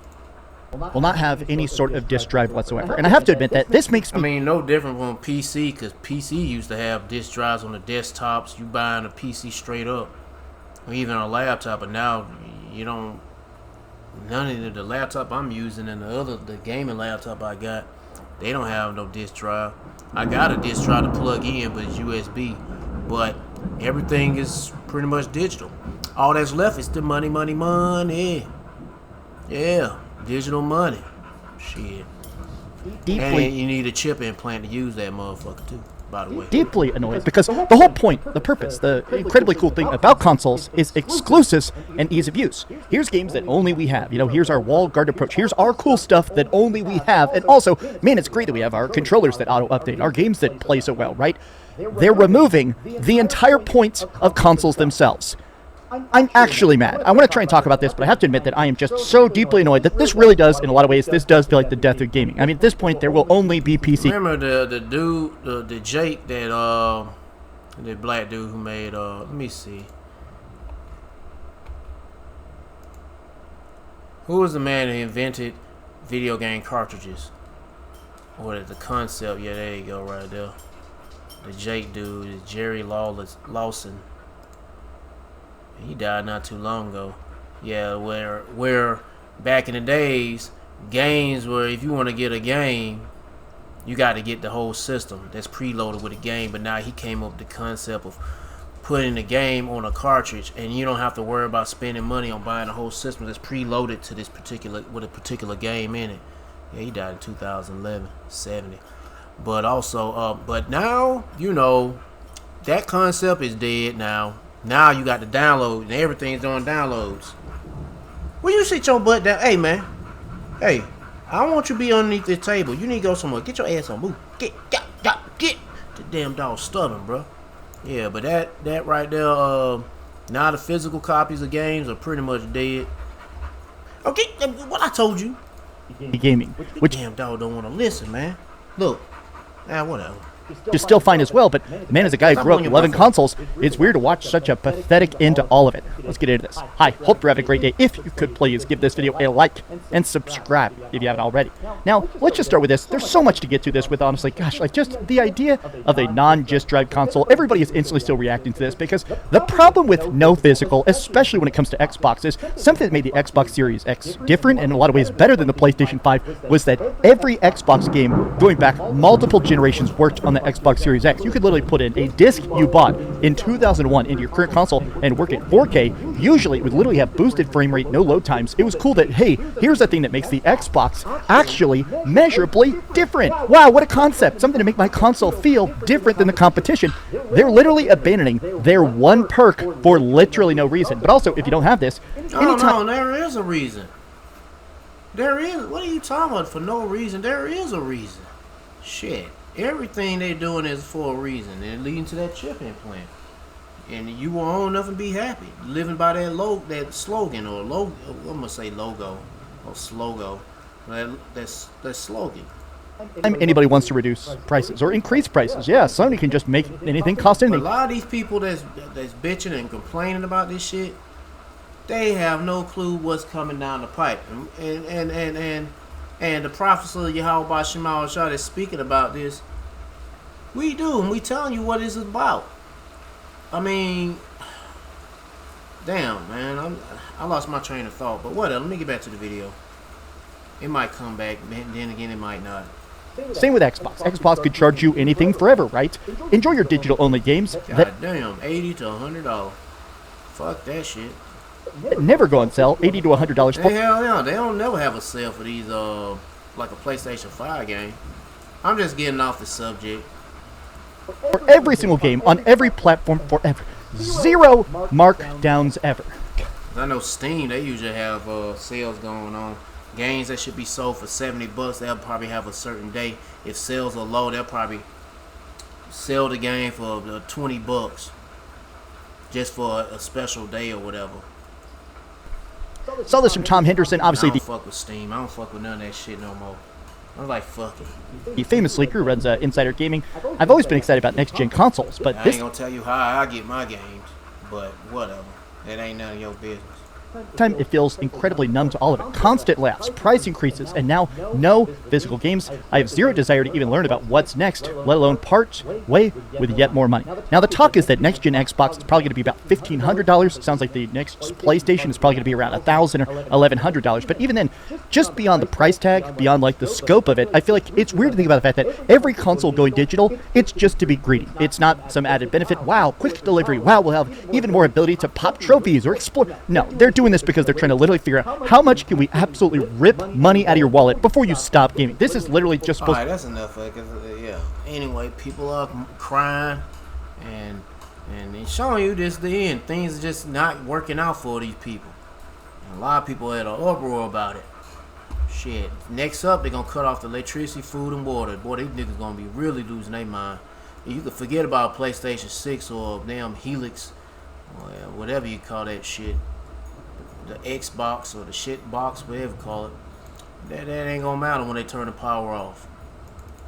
Will not have any sort of disk drive whatsoever. And I have to admit that this makes me... I mean, no different from PC, because PC used to have disk drives on the desktops. You buying a PC straight up, or even a laptop, but now you don't... None of the laptop I'm using and the gaming laptop I got, they don't have no disk drive. I got a disk drive to plug in, but it's USB. But everything is pretty much digital. All that's left is the money, money, money. Yeah, digital money. Shit. Deeply, and you need a chip implant to use that motherfucker too, by the way. Deeply annoyed because the whole point, the purpose, the incredibly cool thing about consoles is exclusives and ease of use. Here's games that only we have. You know, here's our walled garden approach. Here's our cool stuff that only we have. And also, man, it's great that we have our controllers that auto-update, our games that play so well, right? They're removing the entire point of consoles themselves. I'm actually mad. I want to try and talk about this, but I have to admit that I am just so deeply annoyed that this really does, in a lot of ways, this does feel like the death of gaming. I mean, at this point, there will only be PC. Remember the dude, the Jake, that black dude who made, let me see. Who was the man who invented video game cartridges? Or the concept, yeah, there you go, right there. The Jake dude is Jerry Lawson. He died not too long ago. Yeah, where back in the days, games were, if you want to get a game, you got to get the whole system that's preloaded with a game. But now he came up with the concept of putting the game on a cartridge, and you don't have to worry about spending money on buying a whole system that's preloaded to this with a particular game in it. Yeah, he died in 2011, 70. But also, but now, you know, that concept is dead now. Now you got the download, and everything's on downloads. Will you sit your butt down? Hey, man. Hey, I don't want you to be underneath this table. You need to go somewhere. Get your ass on. Move. Get. The damn dog's stubborn, bro. Yeah, but that right there, now the physical copies of games are pretty much dead. Okay, what I told you. Gaming. Which damn dog don't want to listen, man. Look. Whatever. Is still fine as well, but man, as a guy who grew up loving consoles, it's weird to watch such a pathetic end to all of it. Let's get into this. Hi, hope you're having a great day. If you could please give this video a like and subscribe if you haven't already. Now, let's just start with this. There's so much to get to this with, honestly. Gosh, like just the idea of a non-disk drive console, everybody is instantly still reacting to this because the problem with no physical, especially when it comes to Xbox, is something that made the Xbox Series X different and in a lot of ways better than the PlayStation 5 was that every Xbox game going back multiple generations worked on the Xbox Series X. You could literally put in a disc you bought in 2001 into your current console and work at 4K. Usually it would literally have boosted frame rate, no load times. It was cool that, hey, here's the thing that makes the Xbox actually measurably different. Wow, what a concept. Something to make my console feel different than the competition. They're literally abandoning their one perk for literally no reason. But also, if you don't have this, no, there is a reason. There is. What are you talking about? For no reason? There is a reason. Shit. Everything they're doing is for a reason, and leading to that chip implant. And you will own enough and be happy, living by that slogan or logo. I'm gonna say logo or slogo. That slogan. Anybody wants to reduce prices or increase prices. Yeah, Sony can just make anything cost anything. A lot of these people that's bitching and complaining about this shit, they have no clue what's coming down the pipe, and the prophecy of Yahweh Shema Shah is speaking about this. We do, and we telling you what this is about. I mean, damn, man, I lost my train of thought, but whatever. Let me get back to the video. It might come back, then again, it might not. Same with Xbox. Xbox could charge you anything forever, right? Enjoy your digital-only games. God damn, $80 to $100. Fuck that shit. Never go on sale, $80 to $100. Hell yeah, they don't never have a sale for these, like a PlayStation 5 game. I'm just getting off the subject. For every single game on every platform forever. Zero markdowns ever. I know Steam, they usually have sales going on. Games that should be sold for $70, they'll probably have a certain day. If sales are low, they'll probably sell the game for $20 just for a special day or whatever. Saw this from Tom Henderson, obviously. I don't fuck with Steam. I don't fuck with none of that shit no more. I'm like, fuck it. The famous leaker who runs Insider Gaming. I've always been excited about next-gen consoles, but I ain't gonna tell you how I get my games, but whatever. That ain't none of your business. time it feels incredibly numb to all of it. Constant layoffs, price increases, and now no physical games. I have zero desire to even learn about what's next, let alone part way with yet more money. Now the talk is that next-gen Xbox is probably going to be about $1,500. Sounds like the next PlayStation is probably going to be around $1,000 or $1,100. But even then, just beyond the price tag, beyond like the scope of it, I feel like it's weird to think about the fact that every console going digital, it's just to be greedy. It's not some added benefit. Wow, quick delivery. Wow, we'll have even more ability to pop trophies or explore. No, they're doing this because they're trying to literally figure out how much can we absolutely rip money out of your wallet before you stop gaming. This is literally just supposed. All right, that's enough. Yeah. Anyway, people are crying and it's showing you this the end. Things are just not working out for these people. And a lot of people had an uproar about it. Shit. Next up, they're gonna cut off the electricity, food, and water. Boy, these niggas gonna be really losing their mind. You can forget about PlayStation 6 or damn Helix, or whatever you call that shit. The Xbox or the shit box, whatever you call it. That ain't gonna matter when they turn the power off.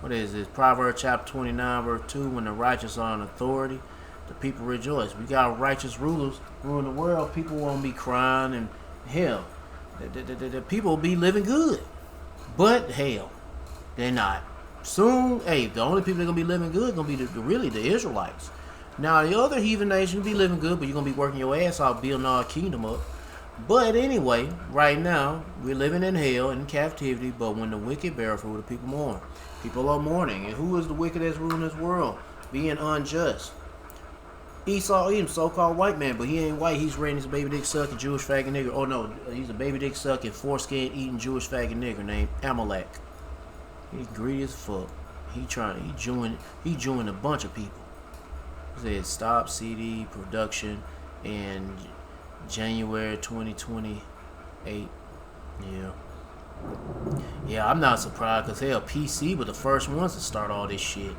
What is this? Proverbs chapter 29, verse 2, when the righteous are in authority, the people rejoice. We got righteous rulers ruling the world. People won't be crying and hell. The people will be living good. But hell, they're not. Soon, hey, the only people that are going to be living good are going to be really the Israelites. Now, the other heathen nations will be living good, but you're going to be working your ass off building our kingdom up. But anyway, right now, we're living in hell, in captivity, but when the wicked bear fruit, the people mourn. People are mourning. And who is the wicked that's ruling this world? Being unjust. Esau, he's a so-called white man, but he ain't white. He's raising his baby dick sucking Jewish faggot nigger. Oh no, he's a baby dick sucking, foreskin eating Jewish faggot nigger named Amalek. He's greedy as fuck. He joined a bunch of people. He said stop CD production in January 2028. Yeah, I'm not surprised because hell, PC were the first ones to start all this shit.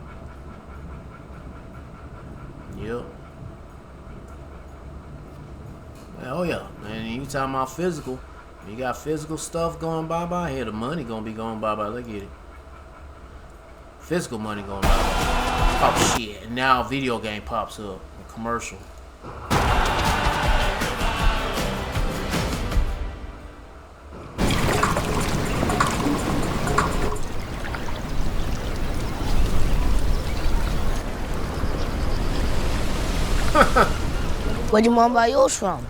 Yep. Oh yeah, man. You talking about physical? You got physical stuff going bye-bye. Here, the money gonna be going bye-bye. Look at it. Physical money going bye-bye. Oh shit! And now video game pops up. A commercial. Where'd your mom buy yours from?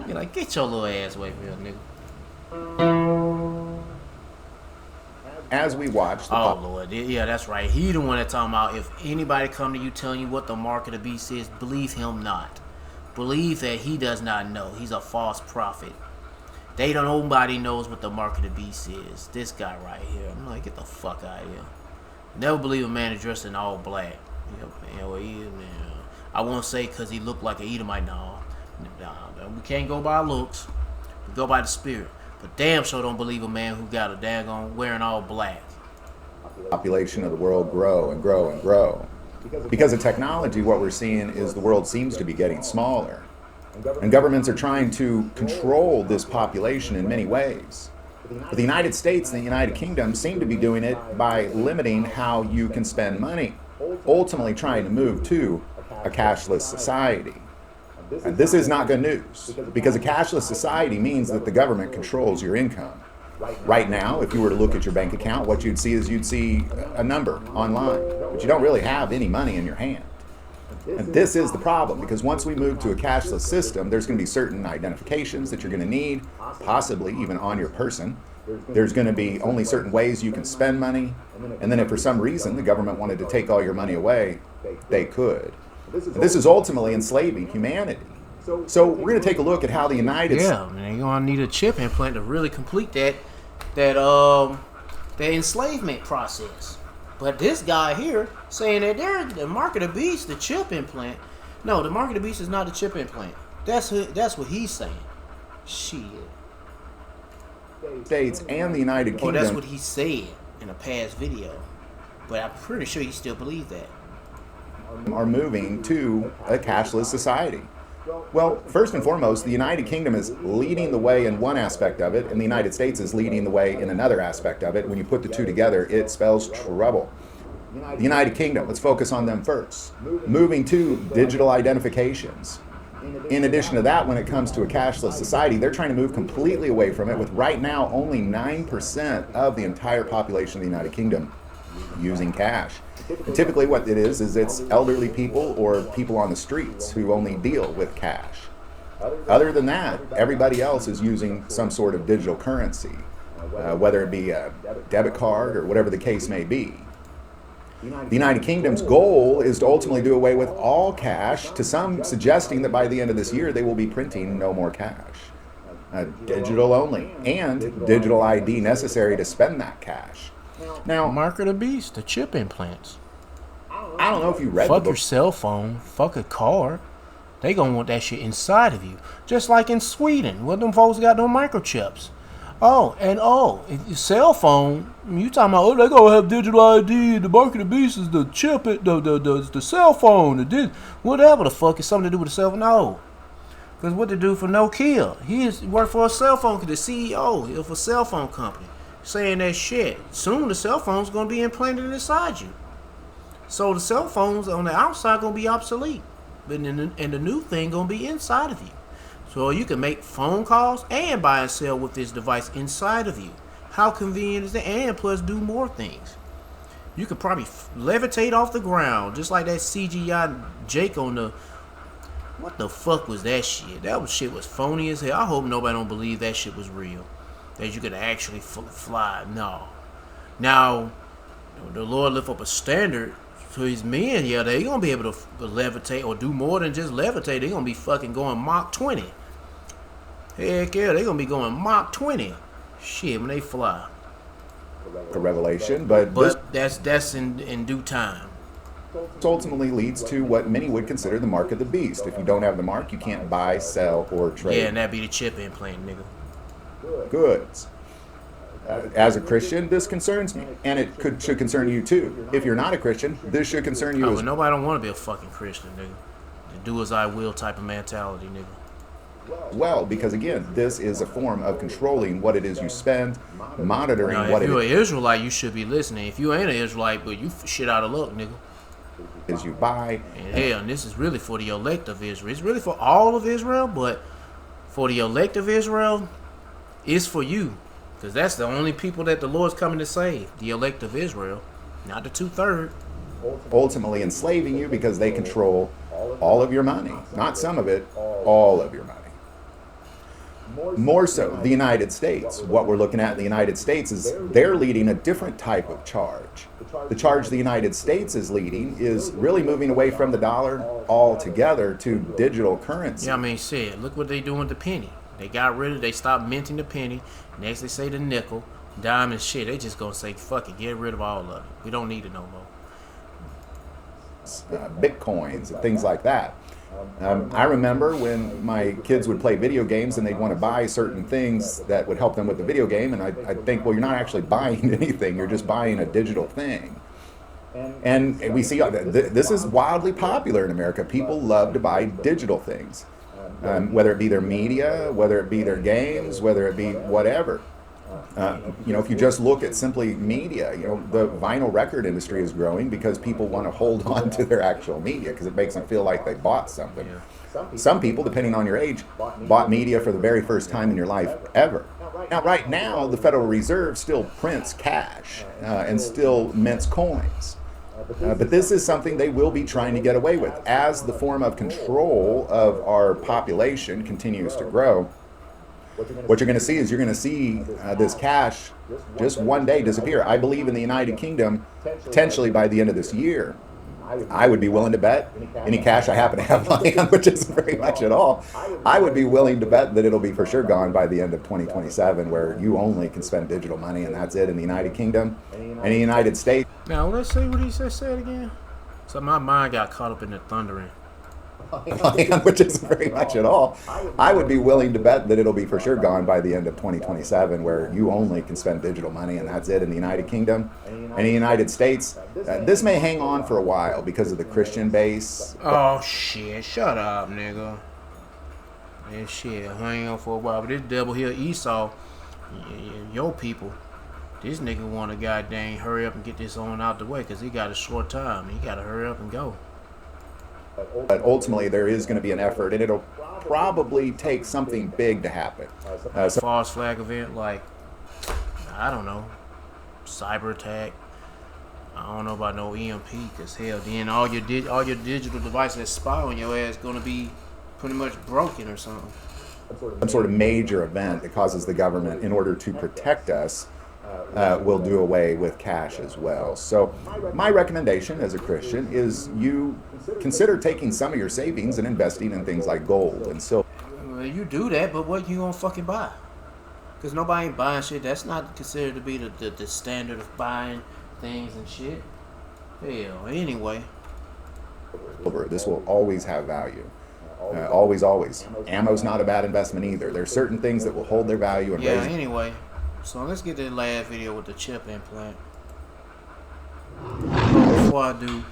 You're like, get your little ass away from here, nigga. As we watch the Lord, yeah, that's right. He the one that talking about if anybody come to you telling you what the mark of the beast is, believe him not. Believe that he does not know. He's a false prophet. Nobody knows what the mark of the beast is. This guy right here. I'm like, get the fuck out of here. Never believe a man is dressed in all black. I won't say because he looked like an Edomite. No, we can't go by looks. We go by the spirit. But damn sure don't believe a man who got a daggone wearing all black. Population of the world grow and grow and grow. Because of technology, what we're seeing is the world seems to be getting smaller. And governments are trying to control this population in many ways. But the United States and the United Kingdom seem to be doing it by limiting how you can spend money, ultimately trying to move to a cashless society. And this is not good news, because a cashless society means that the government controls your income. Right now, if you were to look at your bank account, what you'd see is you'd see a number online, but you don't really have any money in your hand. And this is the problem, because once we move to a cashless system, there's going to be certain identifications that you're going to need, possibly even on your person. There's going to be only certain ways you can spend money. And then if for some reason the government wanted to take all your money away, they could. This is ultimately enslaving humanity. So we're going to take a look at how the United States... Yeah, man, you're going to need a chip implant to really complete that enslavement process. But this guy here saying that the mark of the beast, the chip implant. No, the mark of the beast is not the chip implant. That's what he's saying. Shit. States and the United Kingdom. Oh, that's what he said in a past video. But I'm pretty sure he still believes that. Are moving to a cashless society. Well, first and foremost, the United Kingdom is leading the way in one aspect of it, and the United States is leading the way in another aspect of it. When you put the two together, it spells trouble. The United Kingdom, let's focus on them first. Moving to digital identifications. In addition to that, when it comes to a cashless society, they're trying to move completely away from it, with right now only 9% of the entire population of the United Kingdom using cash. And typically what it is it's elderly people or people on the streets who only deal with cash. Other than that, everybody else is using some sort of digital currency, whether it be a debit card or whatever the case may be. The United Kingdom's goal is to ultimately do away with all cash, to some suggesting that by the end of this year they will be printing no more cash. Digital only, and digital ID necessary to spend that cash. Now, Mark of the beast, the chip implants. I don't know if you read Fuck the your book. cell phone, fuck a car. They gonna want that shit inside of you. Just like in Sweden, where them folks got no microchips. If your cell phone, you talking about, they gonna have digital ID, the Mark of the beast is the chip, the cell phone, whatever the fuck is something to do with the cell phone. No. Because what they do for Nokia, he worked for a cell phone, the CEO of a cell phone company, saying that shit. Soon the cell phone's gonna be implanted inside you. So the cell phones on the outside gonna be obsolete, and the new thing gonna be inside of you. So you can make phone calls and buy and sell with this device inside of you. How convenient is that? And plus do more things. You could probably levitate off the ground, just like that CGI Jake on the. What the fuck was that shit? Shit was phony as hell. I hope nobody don't believe that shit was real. That you could actually fly. No. Now, the Lord lift up a standard to his men. Yeah, they gonna be able to levitate or do more than just levitate. They gonna be fucking going Mach 20. Heck yeah, they gonna be going Mach 20. Shit, when they fly. A revelation, but that's in due time. This ultimately leads to what many would consider the mark of the beast. If you don't have the mark, you can't buy, sell, or trade. Yeah, and that be the chip implant, nigga. Goods. As a Christian, this concerns me, and it should concern you too. If you're not a Christian, this should concern you Oh, as but nobody don't want to be a fucking Christian, nigga. The do as I will type of mentality, nigga. well, because again, this is a form of controlling what it is you spend, monitoring Now, what if it you're an Israelite, you should be listening. If you ain't an Israelite, but you shit out of luck, nigga. is you buy. And hell, and this is really for the elect of Israel. It's really for all of Israel, but for the elect of Israel, it's for you. Because that's the only people that the Lord's coming to save. The elect of Israel, not the 2/3. Ultimately enslaving you because they control all of your money. Not some of it, all of your money. More so, the United States. What we're looking at in the United States is they're leading a different type of charge. The charge the United States is leading is really moving away from the dollar altogether to digital currency. Yeah, I mean, shit, look what they doing with the penny. They stopped minting the penny. Next they say the nickel, dime, and shit. They just gonna say, fuck it, get rid of all of it. We don't need it no more. Bitcoins and things like that. I remember when my kids would play video games and they'd want to buy certain things that would help them with the video game, and I'd think, well, you're not actually buying anything, you're just buying a digital thing. And we see this is wildly popular in America. People love to buy digital things, whether it be their media, whether it be their games, whether it be whatever. If you just look at simply media, the vinyl record industry is growing because people want to hold on to their actual media because it makes them feel like they bought something. Some people, depending on your age, bought media for the very first time in your life ever. Now, right now, the Federal Reserve still prints cash and still mints coins. But this is something they will be trying to get away with. As the form of control of our population continues to grow, what you're going to see is this cash just one day disappear. I believe in the United Kingdom, potentially by the end of this year. I would be willing to bet any cash I happen to have on hand, which isn't very much at all. I would be willing to bet that it'll be for sure gone by the end of 2027, where you only can spend digital money, and that's it in the United Kingdom and the United States. Now, let's see what he said again. So my mind got caught up in the thundering. Which isn't very much at all. I would be willing to bet that it'll be for sure gone by the end of 2027, where you only can spend digital money, and that's it in the United Kingdom and the United States. This may hang on for a while because of the Christian base. Oh shit! Shut up, nigga. That shit hang on for a while, but this devil here, Esau, your people, This nigga want to goddamn hurry up and get this on out the way because he got a short time. He got to hurry up and go. But ultimately, there is going to be an effort, and it'll probably take something big to happen. False flag event, like, I don't know, cyber attack. I don't know about no EMP, because hell, then all your digital devices that spy on your ass going to be pretty much broken or something. Some sort of major event that causes the government, in order to protect us, will do away with cash as well. So my recommendation as a Christian is you consider taking some of your savings and investing in things like gold and silver. Well, you do that, but what you gonna fucking buy? Because nobody ain't buying shit. That's not considered to be the standard of buying things and shit. Hell, anyway. This will always have value. Always, always. Ammo's not a bad investment either. There's certain things that will hold their value and raise. Anyway. So let's get that last video with the chip implant. Before I do,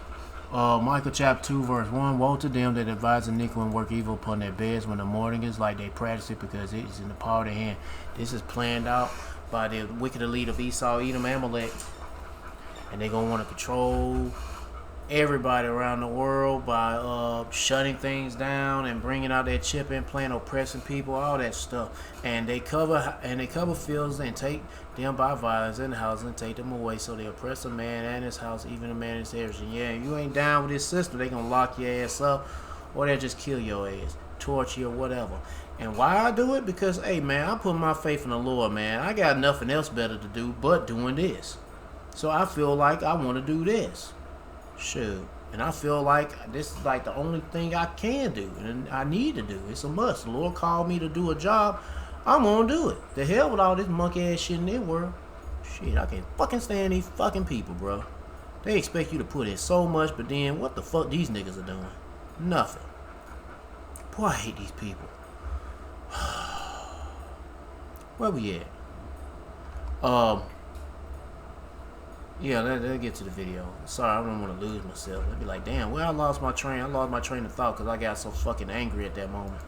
Microchip 2 verse 1, woe to them that advise iniquity and work evil upon their beds when the morning is light. They practice it because it is in the power of their hand. This is planned out by the wicked elite of Esau, Edom, Amalek. And they're going to want to control everybody around the world by shutting things down and bringing out that chip implant, oppressing people, all that stuff. And they cover fields and take them by violence in the house and take them away. So they oppress a man and his house, even a man in his heritage. Yeah, you ain't down with this system, they gonna lock your ass up, or they'll just kill your ass, torture you, or whatever. And why I do it? Because, hey man, I put my faith in the Lord, man. I got nothing else better to do but doing this. So I feel like I want to do this. Shoot. And I feel like this is like the only thing I can do and I need to do. It's a must. The Lord called me to do a job. I'm gonna do it. The hell with all this monkey ass shit in their world. Shit, I can't fucking stand these fucking people, bro. They expect you to put in so much, but then what the fuck these niggas are doing? Nothing. Boy, I hate these people. Where we at? Yeah, let's get to the video. Sorry, I don't want to lose myself. I'd be like, damn, well, I lost my train of thought because I got so fucking angry at that moment.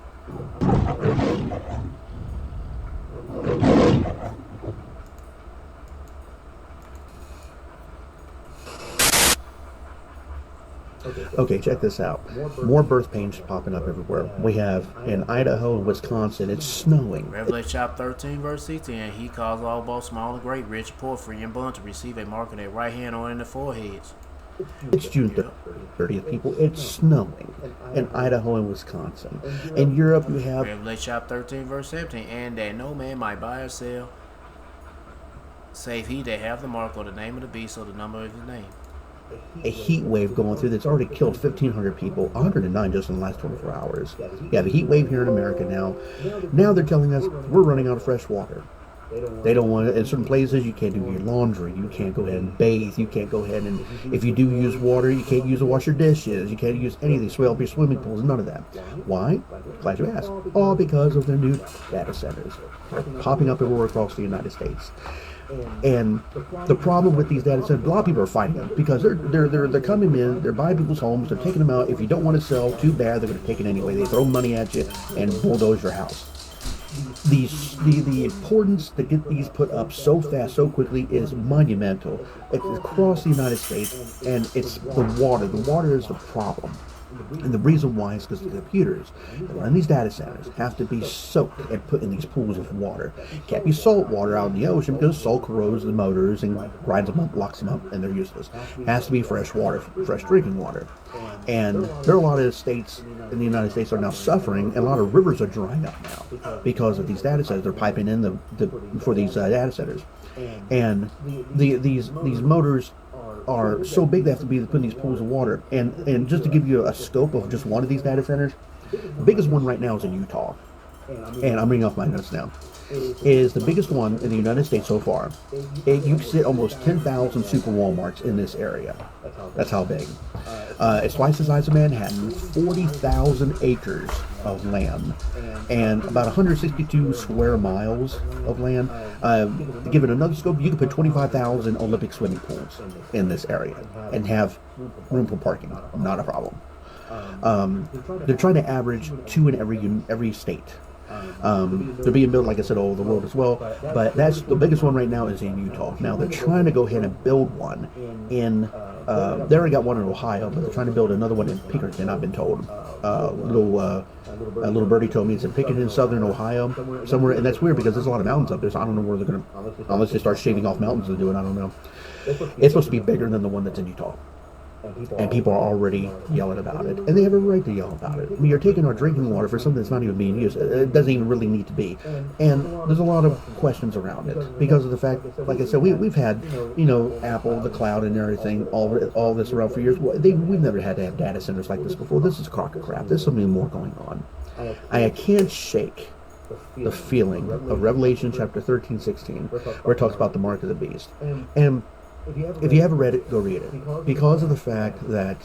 Okay, check this out. More birth pains popping up everywhere. We have in Idaho and Wisconsin, it's snowing. Revelation chapter 13, verse 16. He caused all, both small and great, rich, poor, free, and bond to receive a mark on their right hand or in their foreheads. It's June 30th, people. It's snowing in Idaho and Wisconsin. In Europe, you have Revelation chapter 13, verse 17. And that no man might buy or sell, save he that have the mark or the name of the beast or the number of his name. A heat wave going through that's already killed 1,500 people, 109 just in the last 24 hours. You have a heat wave here in America now. Now they're telling us we're running out of fresh water. They don't want it. In certain places, you can't do your laundry. You can't go ahead and bathe. You can't go ahead and, if you do use water, you can't use to wash your dishes. You can't use anything, swell up your swimming pools, none of that. Why? Glad you asked. All because of their new data centers. They're popping up everywhere across the United States. And the problem with these data centers, a lot of people are fighting them because they're coming in, they're buying people's homes, they're taking them out. If you don't want to sell, too bad, they're going to take it anyway. They throw money at you and bulldoze your house. The importance to get these put up so fast, so quickly is monumental. It's across the United States, and it's the water. The water is the problem. And the reason why is because the computers that run these data centers have to be soaked and put in these pools of water. Can't be salt water out in the ocean because salt corrodes the motors and grinds them up, locks them up, and they're useless. It has to be fresh water, fresh drinking water. And there are a lot of states in the United States are now suffering, and a lot of rivers are drying up now because of these data centers. They're piping in for these data centers. And these motors are so big they have to be put in these pools of water. And just to give you a scope of just one of these data centers, the biggest one right now is in Utah. And I'm reading off my notes now. Is the biggest one in the United States so far. You can sit almost 10,000 super Walmarts in this area. That's how big. It's twice the size of Manhattan, 40,000 acres of land, and about 162 square miles of land. To give it another scope, you could put 25,000 Olympic swimming pools in this area and have room for parking. Not a problem. They're trying to average 2 in every state. They're being built, like I said, all over the world as well. But that's the biggest one right now is in Utah. Now they're trying to go ahead and build one in. They already got one in Ohio, but they're trying to build another one in Pinkerton. I've been told. A little birdie told me it's in Pinkerton, southern Ohio, somewhere, and that's weird because there's a lot of mountains up there. So I don't know where they're gonna, unless they start shaving off mountains to do it. I don't know. It's supposed to be bigger than the one that's in Utah. And people are already yelling about it. And they have a right to yell about it. I mean, you're taking our drinking water for something that's not even being used. It doesn't even really need to be. And there's a lot of questions around it because of the fact, like I said, we've had, Apple, the cloud and everything, all this around for years. We've never had to have data centers like this before. This is a crock of crap. There's something more going on. I can't shake the feeling of Revelation chapter 13, 16, where it talks about the mark of the beast. And if you haven't read it, go read it. Because of the fact that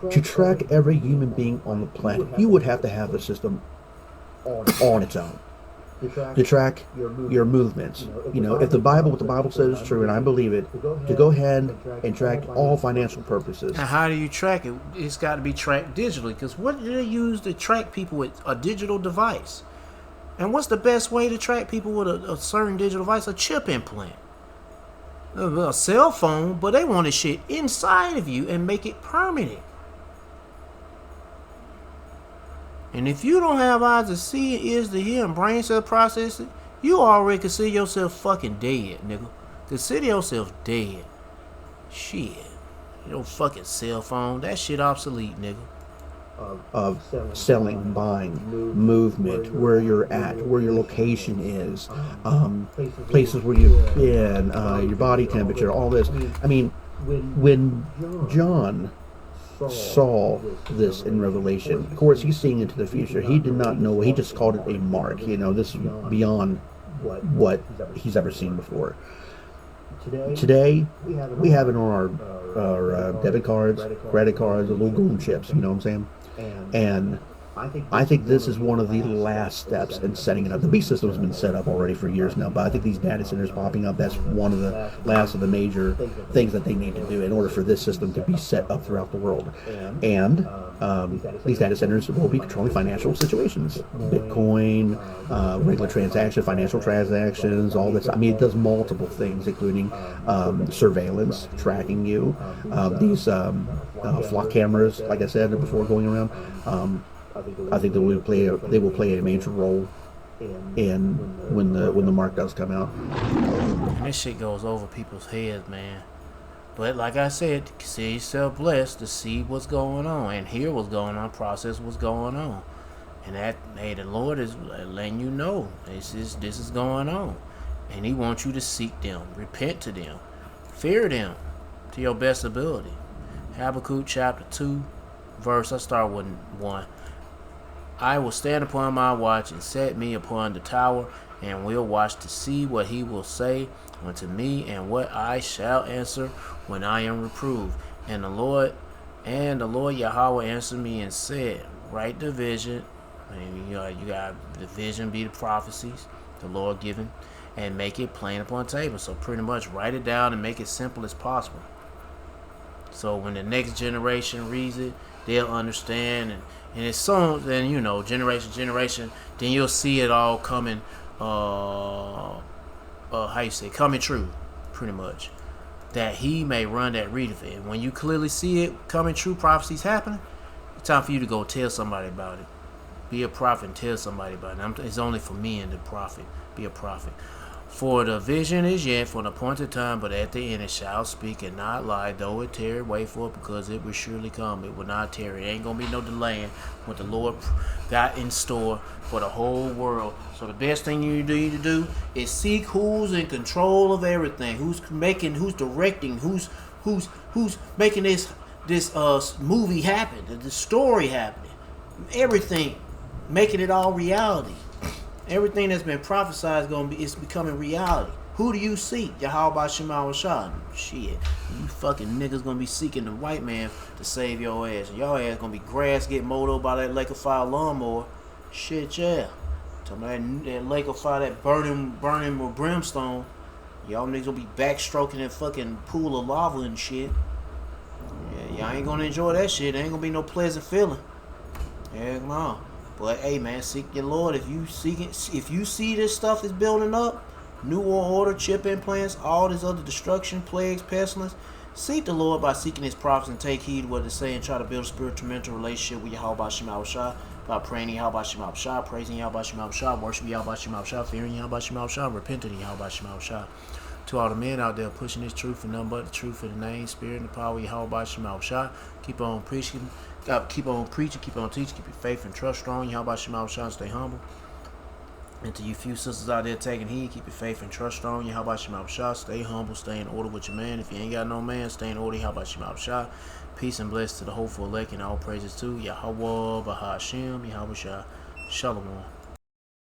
to track every human being on the planet, you would have to have a system on its own to track your movements. If what the Bible says is true, and I believe it, to go ahead and track all financial purposes. Now, how do you track it? It's got to be tracked digitally, because what do they use to track people with a digital device? And what's the best way to track people with a certain digital device? A chip implant. A cell phone, but they want this shit inside of you and make it permanent. And if you don't have eyes to see, ears to hear, and brain cell processing, you already consider yourself fucking dead, nigga. Consider yourself dead. Shit. Your fucking cell phone, that shit obsolete, nigga. Of selling, buying, movement, where you're at, where your location is, places where you've been, your body temperature, all this. I mean, when John saw this in Revelation, of course, he's seeing into the future. He did not know. He just called it a mark. This is beyond what he's ever seen before. Today, we have it on our debit cards, credit cards, the little gold chips. You know what I'm saying? And I think this is one of the last steps in setting it up. The B system has been set up already for years now, but I think these data centers popping up, that's one of the last of the major things that they need to do in order for this system to be set up throughout the world. And these data centers will be controlling financial situations. Bitcoin, regular transactions, financial transactions, all this. I mean, it does multiple things, including surveillance, tracking you. These flock cameras, like I said before, going around. I think they will play a major role in when the mark does come out. And this shit goes over people's heads, man. But like I said, consider yourself blessed to see what's going on and hear what's going on, process what's going on. And that, hey, the Lord is letting you know this is going on. And He wants you to seek them, repent to them, fear them to your best ability. Habakkuk chapter 2, verse, I start with 1. I will stand upon my watch and set me upon the tower, and will watch to see what He will say unto me, and what I shall answer when I am reproved. And the Lord Yahweh answered me and said, write the vision. And you got the vision be the prophecies the Lord given, and make it plain upon table. So pretty much write it down and make it simple as possible. So when the next generation reads it, they'll understand, and it's so, then generation, then you'll see it all coming, coming true, pretty much. That he may run that readeth it. And when you clearly see it coming true, prophecies happening, it's time for you to go tell somebody about it. Be a prophet and tell somebody about it. It's only for men to prophet. Be a prophet. For the vision is yet for an appointed time, but at the end it shall speak and not lie. Though it tarry, wait for it, because it will surely come. It will not tarry. It ain't gonna be no delaying what the Lord got in store for the whole world. So the best thing you need to do is seek who's in control of everything, who's directing, who's making this movie happen, the story happening, everything, making it all reality. Everything that's been prophesied is becoming reality. Who do you seek? Yahweh Shema Shah. Shit. You fucking niggas gonna be seeking the white man to save your ass. Your ass gonna be grass get mowed over by that lake of fire lawnmower. Shit, yeah. Talking about that lake of fire, that burning with brimstone. Y'all niggas gonna be backstroking that fucking pool of lava and shit. Yeah, y'all ain't gonna enjoy that shit. It ain't gonna be no pleasant feeling. Yeah, no. But hey, man, seek your Lord. If you see this stuff is building up, New World Order, chip implants, all this other destruction, plagues, pestilence, seek the Lord by seeking His prophets and take heed what they say and try to build a spiritual mental relationship with Yahweh Shema Shah by praying Yahweh Shema Shah, praising Yahweh Shema Shah, worshiping Yahweh Shema Shah, fearing Yahweh Shema Shah, repenting Yahweh Shema Shah. To all the men out there pushing this truth and nothing but the truth of the name, spirit, and the power of Yahweh Shema Shah. Keep on preaching, keep on teaching, keep your faith and trust strong. Yahweh Shema Shah, and stay humble. And to you few sisters out there taking heed, keep your faith and trust strong. Yahweh Shema Shah, stay humble, stay in order with your man. If you ain't got no man, stay in order. Yahweh Shema Shah. Peace and bless to the hopeful elect and all praises to Yahweh Bahashem, Yahweh Shah. Shalom.